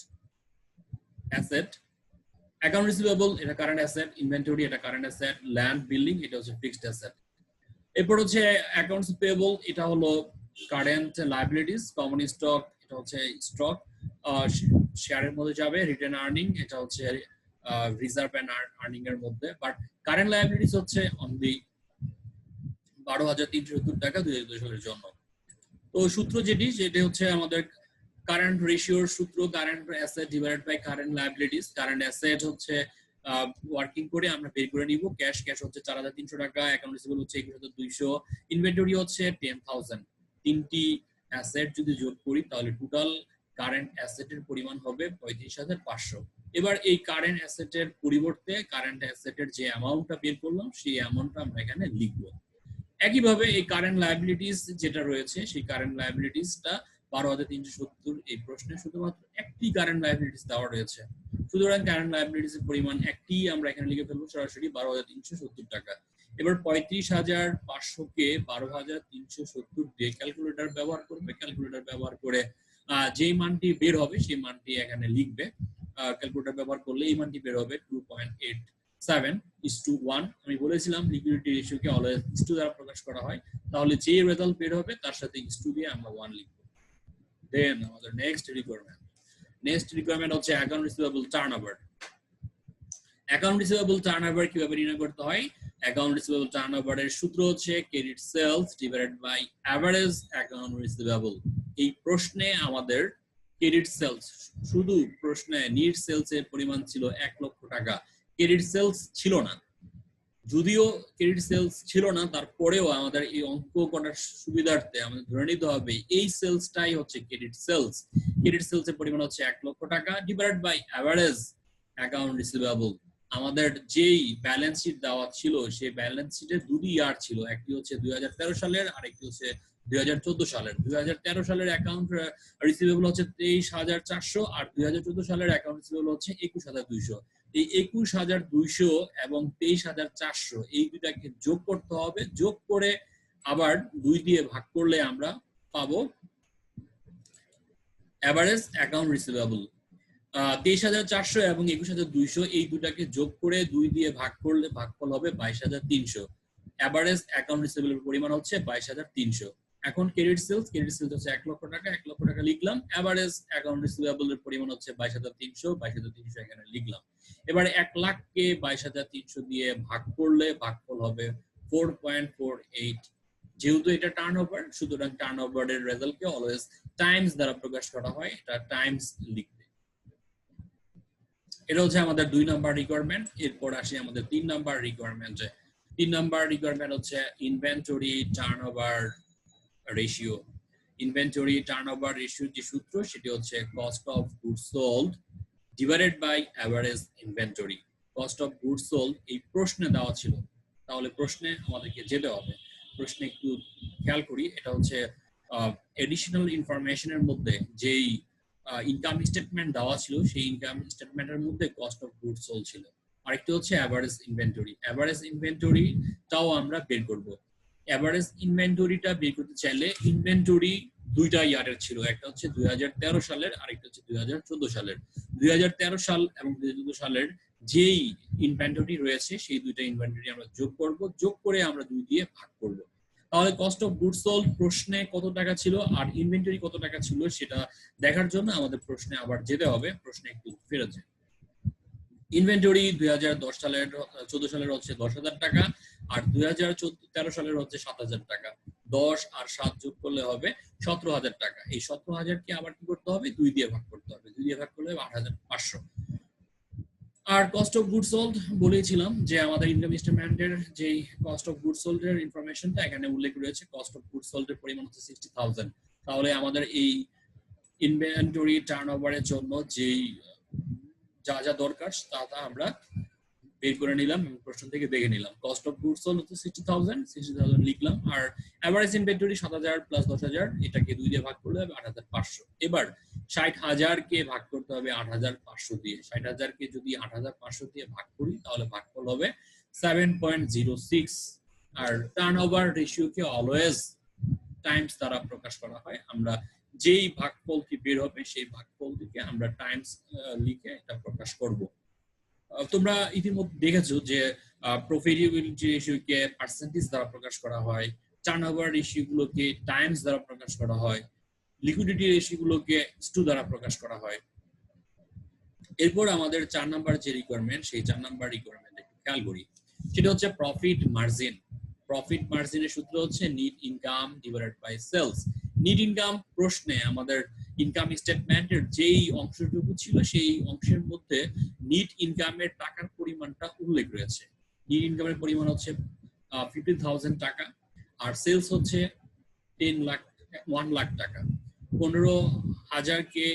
অ্যাসেট, অ্যাকাউন্ট রিসিভেবল এটা কারেন্ট অ্যাসেট, ইনভেন্টরি এটা কারেন্ট অ্যাসেট, ল্যান্ড বিল্ডিং এটা হচ্ছে ফিক্সড অ্যাসেট। এরপর হচ্ছে অ্যাকাউন্টস পেয়েবল, এটা হলো কারেন্ট লায়াবিলিটিস, কমন স্টক এটা হচ্ছে স্টক শেয়ারের মধ্যে যাবে, রিটেন আর্নিং এটা হচ্ছে রিজার্ভ এন্ড আর্নিং এর মধ্যে, বাট কারেন্ট লায়াবিলিটিস হচ্ছে অনলি 12,370 টাকা 2002 সালের জন্য। তো সূত্র যেটি সেটা হচ্ছে আমাদের কারেন্ট রেশিওর সূত্র, current asset divided by current liabilities. Current asset হচ্ছে ওয়ার্কিং করে আমরা বের করে নিব, ক্যাশ হচ্ছে 4,300 টাকা, অ্যাকাউন্ট রিসিভেবল হচ্ছে 21,200, ইনভেন্টরি হচ্ছে 10,000। তিনটি অ্যাসেট যদি যোগ করি তাহলে টোটাল কারেন্ট অ্যাসেটের পরিমাণ হবে 35,500। এবার এই কারেন্ট অ্যাসেটের পরিবর্তে কারেন্ট অ্যাসেটের যে অ্যামাউন্টটা বের করলাম সেই অ্যামাউন্টটা আমরা এখানে লিখব। একইভাবে এই কারেন্ট লায়াবিলিটিস যেটা রয়েছে সেই কারেন্ট লায়াবিলিটিসটা 12,370, এই প্রশ্নে শুধুমাত্র একটি কারেন্ট লায়াবিলিটিস দেওয়া রয়েছে, সুতরাং কারেন্ট লায়াবিলিটিস এর পরিমাণ একটি, আমরা এখানে লিখে ফেলবো সরাসরি 12,370 টাকা। এবার 35,500 কে 12,370 দিয়ে ক্যালকুলেটর ব্যবহার করবে, ক্যালকুলেটর ব্যবহার করে যেই মানটি বের হবে সেই মানটি এখানে লিখবে। ক্যালকুলেটর ব্যবহার করলে এই মানটি বের হবে 2.87:1। আমি বলেছিলাম লিকুইডিটি রেশিওকে অলওয়েজ ইস টু দ্বারা প্রকাশ করা হয়, তাহলে যে রেজাল্ট বের হবে তার সাথে ইস টু দিয়ে আমরা 1 লিখব। দেন আমাদের নেক্সট রিকোয়ারমেন্ট হচ্ছে account receivable turnover. Account receivable turnover কিভাবে নির্ণয় করতে হয়? অ্যাকাউন্ট রিসিভেবল টার্নওভারের সূত্র হচ্ছে credit sales divided by average account receivable. এই প্রশ্নে আমাদের ক্রেডিট সেলস, শুধু প্রশ্নে নিট সেলস এর পরিমাণ ছিল 1 লক্ষ টাকা, ক্রেডিট সেলস ছিল না। যদিও ক্রেডিট সেলস ছিল না, তারপরেও আমাদের এই অঙ্ক করার সুবিধার্থে আমাদের ধরে নিতে হবে এই সেলসটাই হচ্ছে ক্রেডিট সেলস। ক্রেডিট সেলস এর পরিমাণ হচ্ছে 1 লক্ষ টাকা divided by average account receivable. আমাদের যেই ব্যালেন্স শিট দেওয়া ছিল সেই ব্যালেন্স শিটে দুটি ইয়ার ছিল, একটি হচ্ছে 2013 সালের আর একটি হচ্ছে 2014 সালের। 2013 সালের অ্যাকাউন্ট রিসিভেবল হচ্ছে 23,400 আর 2014 সালের অ্যাকাউন্ট রিসিভেবল হচ্ছে 21,200। এই 21,200 এবং 23,400 এই দুটাকে যোগ করতে হবে। যোগ করে আবার 2 দিয়ে ভাগ করলে আমরা পাবো এভারেজ অ্যাকাউন্ট রিসিভেবল। 23,400 এবং 21,200 এই দুটাকে যোগ করে 2 দিয়ে ভাগ করলে ভাগফল হবে 22,300। এভারেজ অ্যাকাউন্ট রিসিভেবল পরিমাণ হচ্ছে 22,300। এখন ক্রেডিট সেলস হচ্ছে 1 লক্ষ টাকা, 1 লক্ষ টাকা লিখলাম। এভারেজ অ্যাকাউন্ট রিসিভেবল এর পরিমাণ হচ্ছে 22,300, 22,300 এখানে লিখলাম। এবারে 1 লাখকে 22,300 দিয়ে ভাগ করলে ভাগফল হবে 4.48। যেহেতু এটা টার্নওভার, সুতরাং টার্নওভারের রেজাল্টকে অলওয়েজ টাইমস দ্বারা প্রকাশ করা হয়, এটা টাইমস লিখবে। এটা হচ্ছে আমাদের 2 নাম্বার রিকোয়ারমেন্ট। এরপর আসি আমাদের 3 নাম্বার রিকোয়ারমেন্টে। 3 নাম্বার রিকোয়ারমেন্ট হচ্ছে inventory turnover ratio. Inventory turnover ratio যে সূত্র সেটি হচ্ছে cost of goods sold divided by average inventory. Cost of goods sold এই প্রশ্নে দেওয়া ছিল, তাহলে প্রশ্নে আমাদেরকে যেতে হবে। প্রশ্নে একটু খেয়াল করি, এটা হচ্ছে এডিশনাল ইনফরমেশনের মধ্যে যেই ইনকাম স্টেটমেন্ট দেওয়া ছিল সেই ইনকাম স্টেটমেন্টের মধ্যে কস্ট অফ গুডস সোল্ড ছিল। আরেকটি হচ্ছে এভারেজ ইনভেন্টরি। এভারেজ ইনভেন্টরিটাও আমরা বের করব। এভারেজ ইনভেন্টরিটা বের করতে চাইলে ইনভেন্টরি দুইটা ইয়ারের ছিল, একটা হচ্ছে 2013 সালের, আরেকটা হচ্ছে 2014 সালের। 2013 সাল এবং 2014 সালের যেই ইনভেন্টরি রয়েছে সেই দুইটা ইনভেন্টরি আমরা যোগ করব, যোগ করে আমরা 2 দিয়ে ভাগ করব। তাহলে কস্ট অফ গুডস সোল্ড প্রশ্নে কত টাকা ছিল আর ইনভেন্টরি কত টাকা ছিল সেটা দেখার জন্য আমাদের প্রশ্নে আবার যেতে হবে। প্রশ্নে একটু ফেরত যাই। ইনভেন্টরি 2010 সালের 14 সালের হচ্ছে 10,000 টাকা আর 2013 সালের হচ্ছে 7,000 টাকা। 10 আর 7 যোগ করলে হবে 17,000 টাকা। এই 17,000 কে আবার কি করতে হবে? 2 দিয়ে ভাগ করতে হবে। 2 দিয়ে ভাগ করলে 8,500। আর কস্ট অফ গুডস সোল্ড বলেছিলাম যে আমাদের ইনকাম স্টেটমেন্টের যে কস্ট অফ গুডস সোল্ড এর ইনফরমেশনটা এখানে উল্লেখ রয়েছে। কস্ট অফ গুডস সোল্ড এর পরিমাণ হচ্ছে 60,000। তাহলে আমাদের এই ইনভেন্টরি টার্নওভারের জন্য যেই যা যা দরকার তা আমরা বের করে নিলাম এবং প্রশ্ন থেকে দেখে নিলাম। কস্ট অফ গুডস সোল্ড হচ্ছে 60,000 লিখলাম। আর এভারেজ ইনভেন্টরি 7,000 প্লাস 10,000, এটাকে 2 দিয়ে ভাগ করলে হবে 8,500। এবার 60,000 কে ভাগ করতে হবে 8,500 দিয়ে। 60,000 কে যদি 8,500 দিয়ে ভাগ করি তাহলে ভাগফল হবে 7.06। আর টার্নওভার রেশিওকে অলওয়েজ টাইমস দ্বারা প্রকাশ করা হয়। আমরা যেই ভাগফলটি বের হবে সেই ভাগফলটিকে আমরা টাইমস লিখে এটা প্রকাশ করব। তোমরা ইতিমধ্যে দেখেছো যে প্রফিটেবিলিটি রেশিওকে পার্সেন্টেজ দ্বারা প্রকাশ করা হয়, টার্নওভার রেশিওগুলোকে টাইমস দ্বারা প্রকাশ করা হয়, লিকুইডিটি রেশিওগুলোকে স্টু দ্বারা প্রকাশ করা হয়। এরপর আমাদের 4 নাম্বার যে রিকোয়ারমেন্ট সেই 4 নাম্বার রিকোয়ারমেন্ট একটু খেয়াল করি, সেটা হচ্ছে প্রফিট মার্জিন। প্রফিট মার্জিনের সূত্র হচ্ছে net income divided by sales. Net income প্রশ্নে আমাদের ইনকাম স্টেটমেন্টের যেই অংশটুকু ছিল সেই অংশের মধ্যে নেট ইনকামের টাকার পরিমাণটা উল্লেখ রয়েছে। নেট ইনকামের পরিমাণ হচ্ছে 50,000 টাকা আর সেলস হচ্ছে 1 লাখ টাকা। 15,000 কে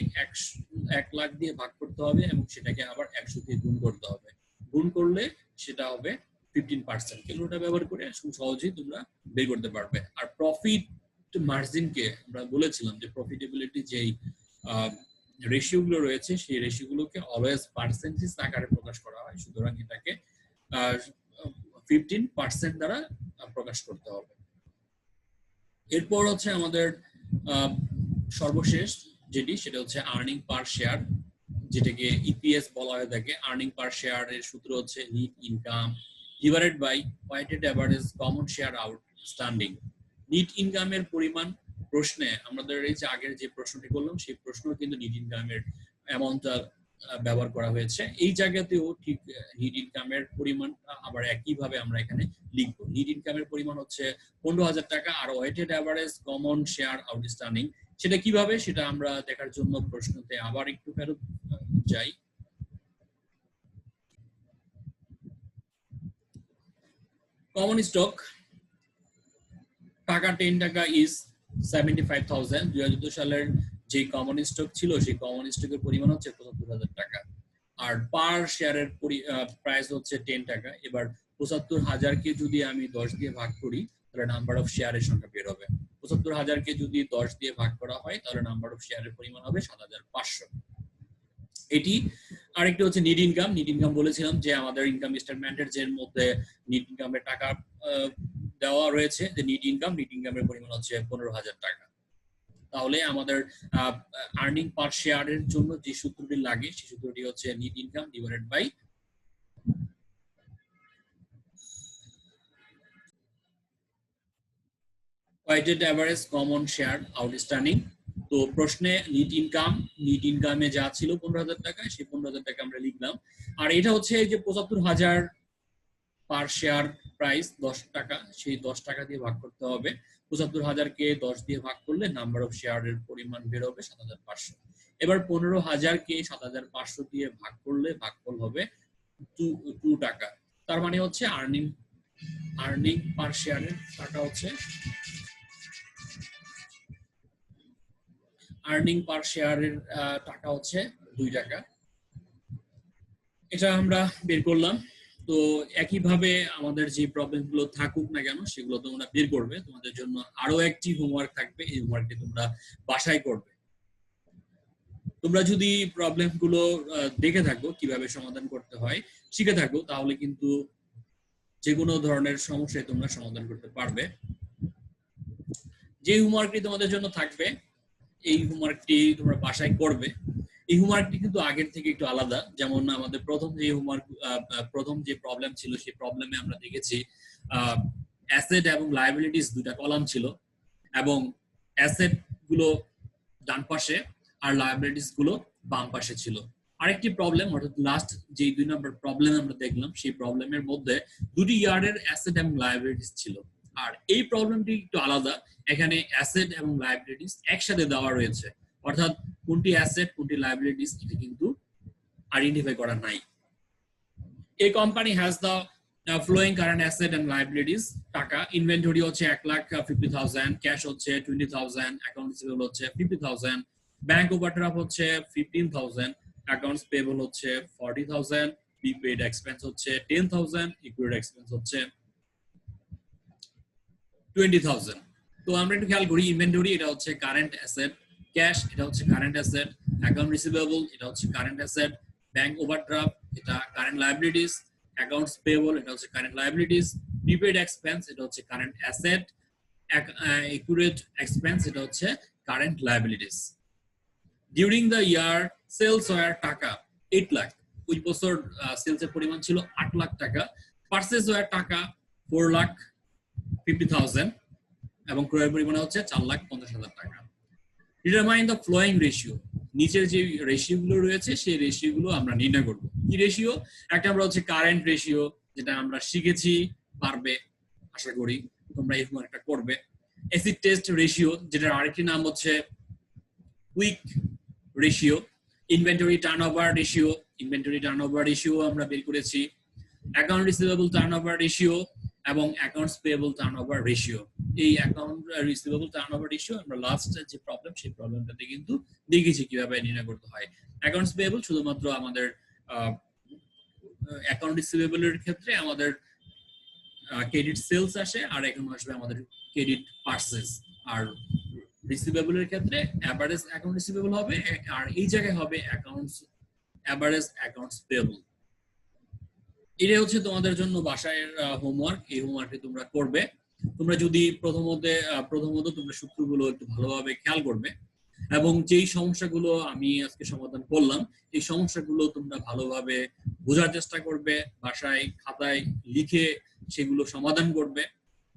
1 লাখ দিয়ে ভাগ করতে হবে এবং সেটাকে আবার 100 দিয়ে গুণ করতে হবে। গুণ করলে সেটা হবে 15%। ক্যালকুলেটর ব্যবহার করে সহজেই তোমরা বের করতে পারবে। আর প্রফিট মার্জিনকে আমরা বলেছিলাম যে প্রফিটেবিলিটি যেই রেশিওগুলো রয়েছে সেই রেশিওগুলোকে অলওয়েজ পার্সেন্টেজ আকারে প্রকাশ করা হয়, সুতরাং এটাকে 15% দ্বারা প্রকাশ করতে হবে। এরপর হচ্ছে আমাদের সর্বশেষ যেটি সেটা হচ্ছে আর্নিং পার শেয়ার, যেটাকে ইপিএস বলা হয়ে থাকে। আর্নিং পার শেয়ার এর সূত্র হচ্ছে net income divided by weighted average common share outstanding. Net ইনকামের পরিমাণ প্রশ্নে আমাদের এই যে আগের যে প্রশ্নটি করলাম সেই প্রশ্ন কিন্তু নেট ইনকামের অ্যামাউন্টটা ব্যবহার করা হয়েছে। এই জায়গাতেও ঠিক নেট ইনকামের পরিমাণটা আবার একইভাবে আমরা এখানে লিখবো। নেট ইনকামের পরিমাণ হচ্ছে 15,000 টাকা আর weighted average common share outstanding সেটা কিভাবে সেটা আমরা দেখার জন্য প্রশ্নতে আবার একটু ফেরত যাই। কমন স্টক টাকা 10 টাকা ইজ 75,000। 2014 সালের যে কমন স্টক ছিল সেই কমন স্টকের পরিমাণ হচ্ছে 75,000 টাকা আর পার শেয়ারের প্রাইস হচ্ছে 10 টাকা। এবার 75,000 কে যদি আমি 10 দিয়ে ভাগ করি তাহলে নাম্বার অফ শেয়ারের সংখ্যা বের হবে। 75,000 কে যদি 10 দিয়ে ভাগ করা হয় তাহলে নাম্বার অফ শেয়ারের পরিমাণ হবে 7,500। এটি আরেকটি হচ্ছে নিট ইনকাম। নিট ইনকাম বলেছিলাম যে আমাদের ইনকাম স্টেটমেন্টের যে মধ্যে নিট ইনকামের টাকা দেওয়া রয়েছে, যে নিট ইনকামের পরিমাণ হচ্ছে 15,000 টাকা। তাহলে আমাদের আর্নিং পার শেয়ারের জন্য যে সূত্রটি লাগে সেই সূত্রটি হচ্ছে net income divided by weighted average common share outstanding. তো প্রশ্নে নিট ইনকামে যা ছিল 15,000 টাকা, সেই 15,000 টাকা আমরা লিখলাম। আর এটা হচ্ছে যে 75,000 পার শেয়ার প্রাইস 10 টাকা, সেই 10 টাকা দিয়ে ভাগ করতে হবে। 75,000 কে 10 দিয়ে ভাগ করলে নাম্বার অফ শেয়ারের পরিমাণ বের হবে 7,500। এবার 15,000 কে 7,500 দিয়ে ভাগ করলে ভাগফল হবে 2 টাকা। তার মানে হচ্ছে আর্নিং পার শেয়ারের টাকা হচ্ছে আর্নিং পার শেয়ারের টাকা হচ্ছে 2 টাকা। এটা আমরা বের করলাম। তো একইভাবে আমাদের যে প্রবলেমগুলো থাকুক না কেন সেগুলো তোমরা বের করবে। তোমাদের জন্য আরো একটি হোমওয়ার্ক থাকবে, এই হোমওয়ার্কটি তোমরা বাসায় করবে। তোমরা যদি প্রবলেমগুলো দেখে থাকো কিভাবে সমাধান করতে হয়, শিখে থাকো, তাহলে কিন্তু যে কোনো ধরনের সমস্যায় তোমরা সমাধান করতে পারবে। যে হোমওয়ার্কটি তোমাদের জন্য থাকবে, এই হোমওয়ার্কটি তোমরা বাসায় করবে। এই হোমওয়ার্কটি কিন্তু আগের থেকে একটু আলাদা। যেমন আমাদের প্রথম যে প্রবলেম ছিল, সেই প্রবলেমে আমরা দেখেছি অ্যাসেট এবং লায়াবিলিটিস দুটা কলাম ছিল, এবং অ্যাসেট গুলো ডান পাশে আর লায়াবিলিটিস গুলো বাম পাশে ছিল। আরেকটি প্রবলেম, অর্থাৎ লাস্ট যে 2 নম্বর প্রবলেম আমরা দেখলাম, সেই প্রবলেমের মধ্যে দুটি ইয়ার্ডের অ্যাসেট এবং লায়াবিলিটিস ছিল। আর এই প্রবলেমটি একটু আলাদা, এখানে অ্যাসেট এবং লায়াবিলিটিস একসাথে দেওয়া রয়েছে, অর্থাৎ কোনটি অ্যাসেট কোনটি লায়াবিলিটিস এটা কিন্তু আইডেন্টিফাই করা নাই। এই company has the flowing current asset and liabilities টাকা। ইনভেন্টরি হচ্ছে 1,50,000, ক্যাশ হচ্ছে 20,000, অ্যাকাউন্ট রিসিভেবল হচ্ছে 50,000, ব্যাংক ওভারড্রাফট হচ্ছে 15,000, অ্যাকাউন্টস পেয়েবল হচ্ছে 40,000, প্রিপেইড এক্সপেন্স হচ্ছে 10,000, ইকুইড এক্সপেন্স হচ্ছে 20,000। তো আমরা একটু খেয়াল করি, ইনভেন্টরি এটা হচ্ছে কারেন্ট অ্যাসেট, ক্যাশ এটা হচ্ছে কারেন্ট অ্যাসেট, অ্যাকাউন্ট রিসিভেবল এটা হচ্ছে কারেন্ট অ্যাসেট, ব্যাংক ওভারড্রাফট এটা কারেন্ট লায়াবিলিটিস, অ্যাকাউন্টস পেয়েবল এটা হচ্ছে কারেন্ট লায়াবিলিটিস, প্রিপেইড এক্সপেন্স এটা হচ্ছে কারেন্ট অ্যাসেট, ইকুইড এক্সপেন্স এটা হচ্ছে current liabilities. During the year sales were টাকা 8 লাখ, ওই বছর সেলসের পরিমাণ ছিল 8 লাখ টাকা। পারচেজ ওয়ার টাকা 4,50,000 এবং ক্রয়ের পরিমাণ হচ্ছে 4,50,000 টাকা। ডিটারমাইন দ্য ফ্লোয়িং রেশিও, নিচের যে রেশিও গুলো রয়েছে সেই রেশিও গুলো আমরা নির্ণয় করব। কি রেশিও? একটা আমরা হচ্ছে কারেন্ট রেশিও, যেটা আমরা শিখেছি, পারবে আশা করি তোমরা এই হোমওয়ার্কটা করবে। অ্যাসিড টেস্ট রেশিও, যেটার আরেকটি নাম হচ্ছে quick ratio. Inventory turnover ratio আমরা বের করেছি। অ্যাকাউন্ট রিসিভেবল টার্নওভার রেশিও এবং অ্যাকাউন্টস পেয়েবল টার্নওভার রেশিও। এই অ্যাকাউন্ট রিসিভেবল টার্নওভার রেশিও আমরা লাস্ট যে প্রবলেম, সেই প্রবলেমটাতে কিন্তু দেখেছি কিভাবে নির্ণয় করতে হয়। অ্যাকাউন্টস পেয়েবল শুধুমাত্র আমাদের অ্যাকাউন্ট রিসিভেবলের ক্ষেত্রে আমাদের ক্রেডিট সেলস আসে, আর এখন আসবে আমাদের ক্রেডিট পারচেজ। আর রিসিভেবলের ক্ষেত্রে অ্যাভারেজ অ্যাকাউন্ট রিসিভেবল হবে, আর এই জায়গায় হবে অ্যাভারেজ অ্যাকাউন্টস পেয়েবল। এটা হচ্ছে তোমাদের জন্য বাসায় হোমওয়ার্ক। এই হোমওয়ার্কটি তোমরা করবে। তোমরা যদি প্রথমত তোমরা সূত্রগুলো একটু ভালোভাবে খেয়াল করবে, এবং যেই সমস্যাগুলো আমি আজকে সমাধান করলাম এই সমস্যাগুলো তোমরা ভালোভাবে বোঝার চেষ্টা করবে, বাসায় খাতায় লিখে সেগুলো সমাধান করবে,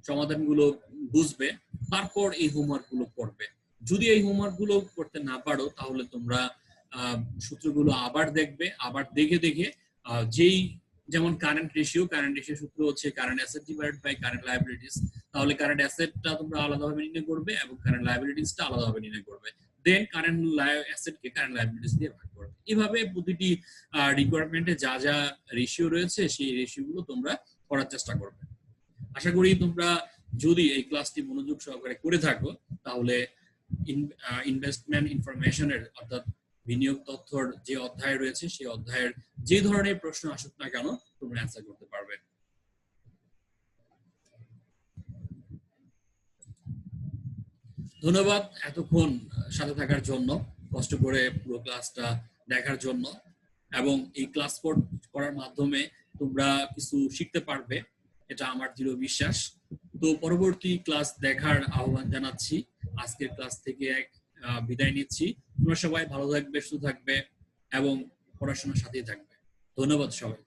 সমাধানগুলো বুঝবে, তারপর এই হোমওয়ার্কগুলো করবে। যদি এই হোমওয়ার্কগুলো করতে না পারো তাহলে তোমরা সূত্রগুলো আবার দেখবে, আবার দেখে যেমন কারেন্ট রেশিও সূত্র হচ্ছে current asset divided by current liabilities. তাহলে কারেন্ট অ্যাসেটটা তোমরা আলাদাভাবে নির্ণয় করবে এবং কারেন্ট লায়াবিলিটিসটা আলাদাভাবে নির্ণয় করবে। দেন কারেন্ট অ্যাসেটকে কারেন্ট লায়াবিলিটিস দিয়ে ভাগ করবে। এভাবে প্রতিটি রিকোয়ারমেন্টে যা যা রেশিও রয়েছে সেই রেশিওগুলো তোমরা করার চেষ্টা করবে। আশা করি তোমরা যদি এই ক্লাসটি মনোযোগ সহকারে করে থাকো তাহলে ইনভেস্টমেন্ট ইনফরমেশনের অর্থাৎ বিনিয়োগ তথ্যর যে অধ্যায় রয়েছে সেই অধ্যায়ের যে ধরনের প্রশ্ন আসুক না কেন তোমরা অ্যান্সার করতে পারবে। ধন্যবাদ এতক্ষণ সাথে থাকার জন্য, কষ্ট করে পুরো ক্লাসটা দেখার জন্য। এবং এই ক্লাস করার মাধ্যমে তোমরা কিছু শিখতে পারবে, এটা আমার দৃঢ় বিশ্বাস। তো পরবর্তী ক্লাস দেখার আহ্বান জানাচ্ছি। আজকের ক্লাস থেকে বিদায় নিচ্ছি। তোমরা সবাই ভালো থাকবে, সুস্থ থাকবে এবং পড়াশোনার সাথেই থাকবে। ধন্যবাদ সবাই।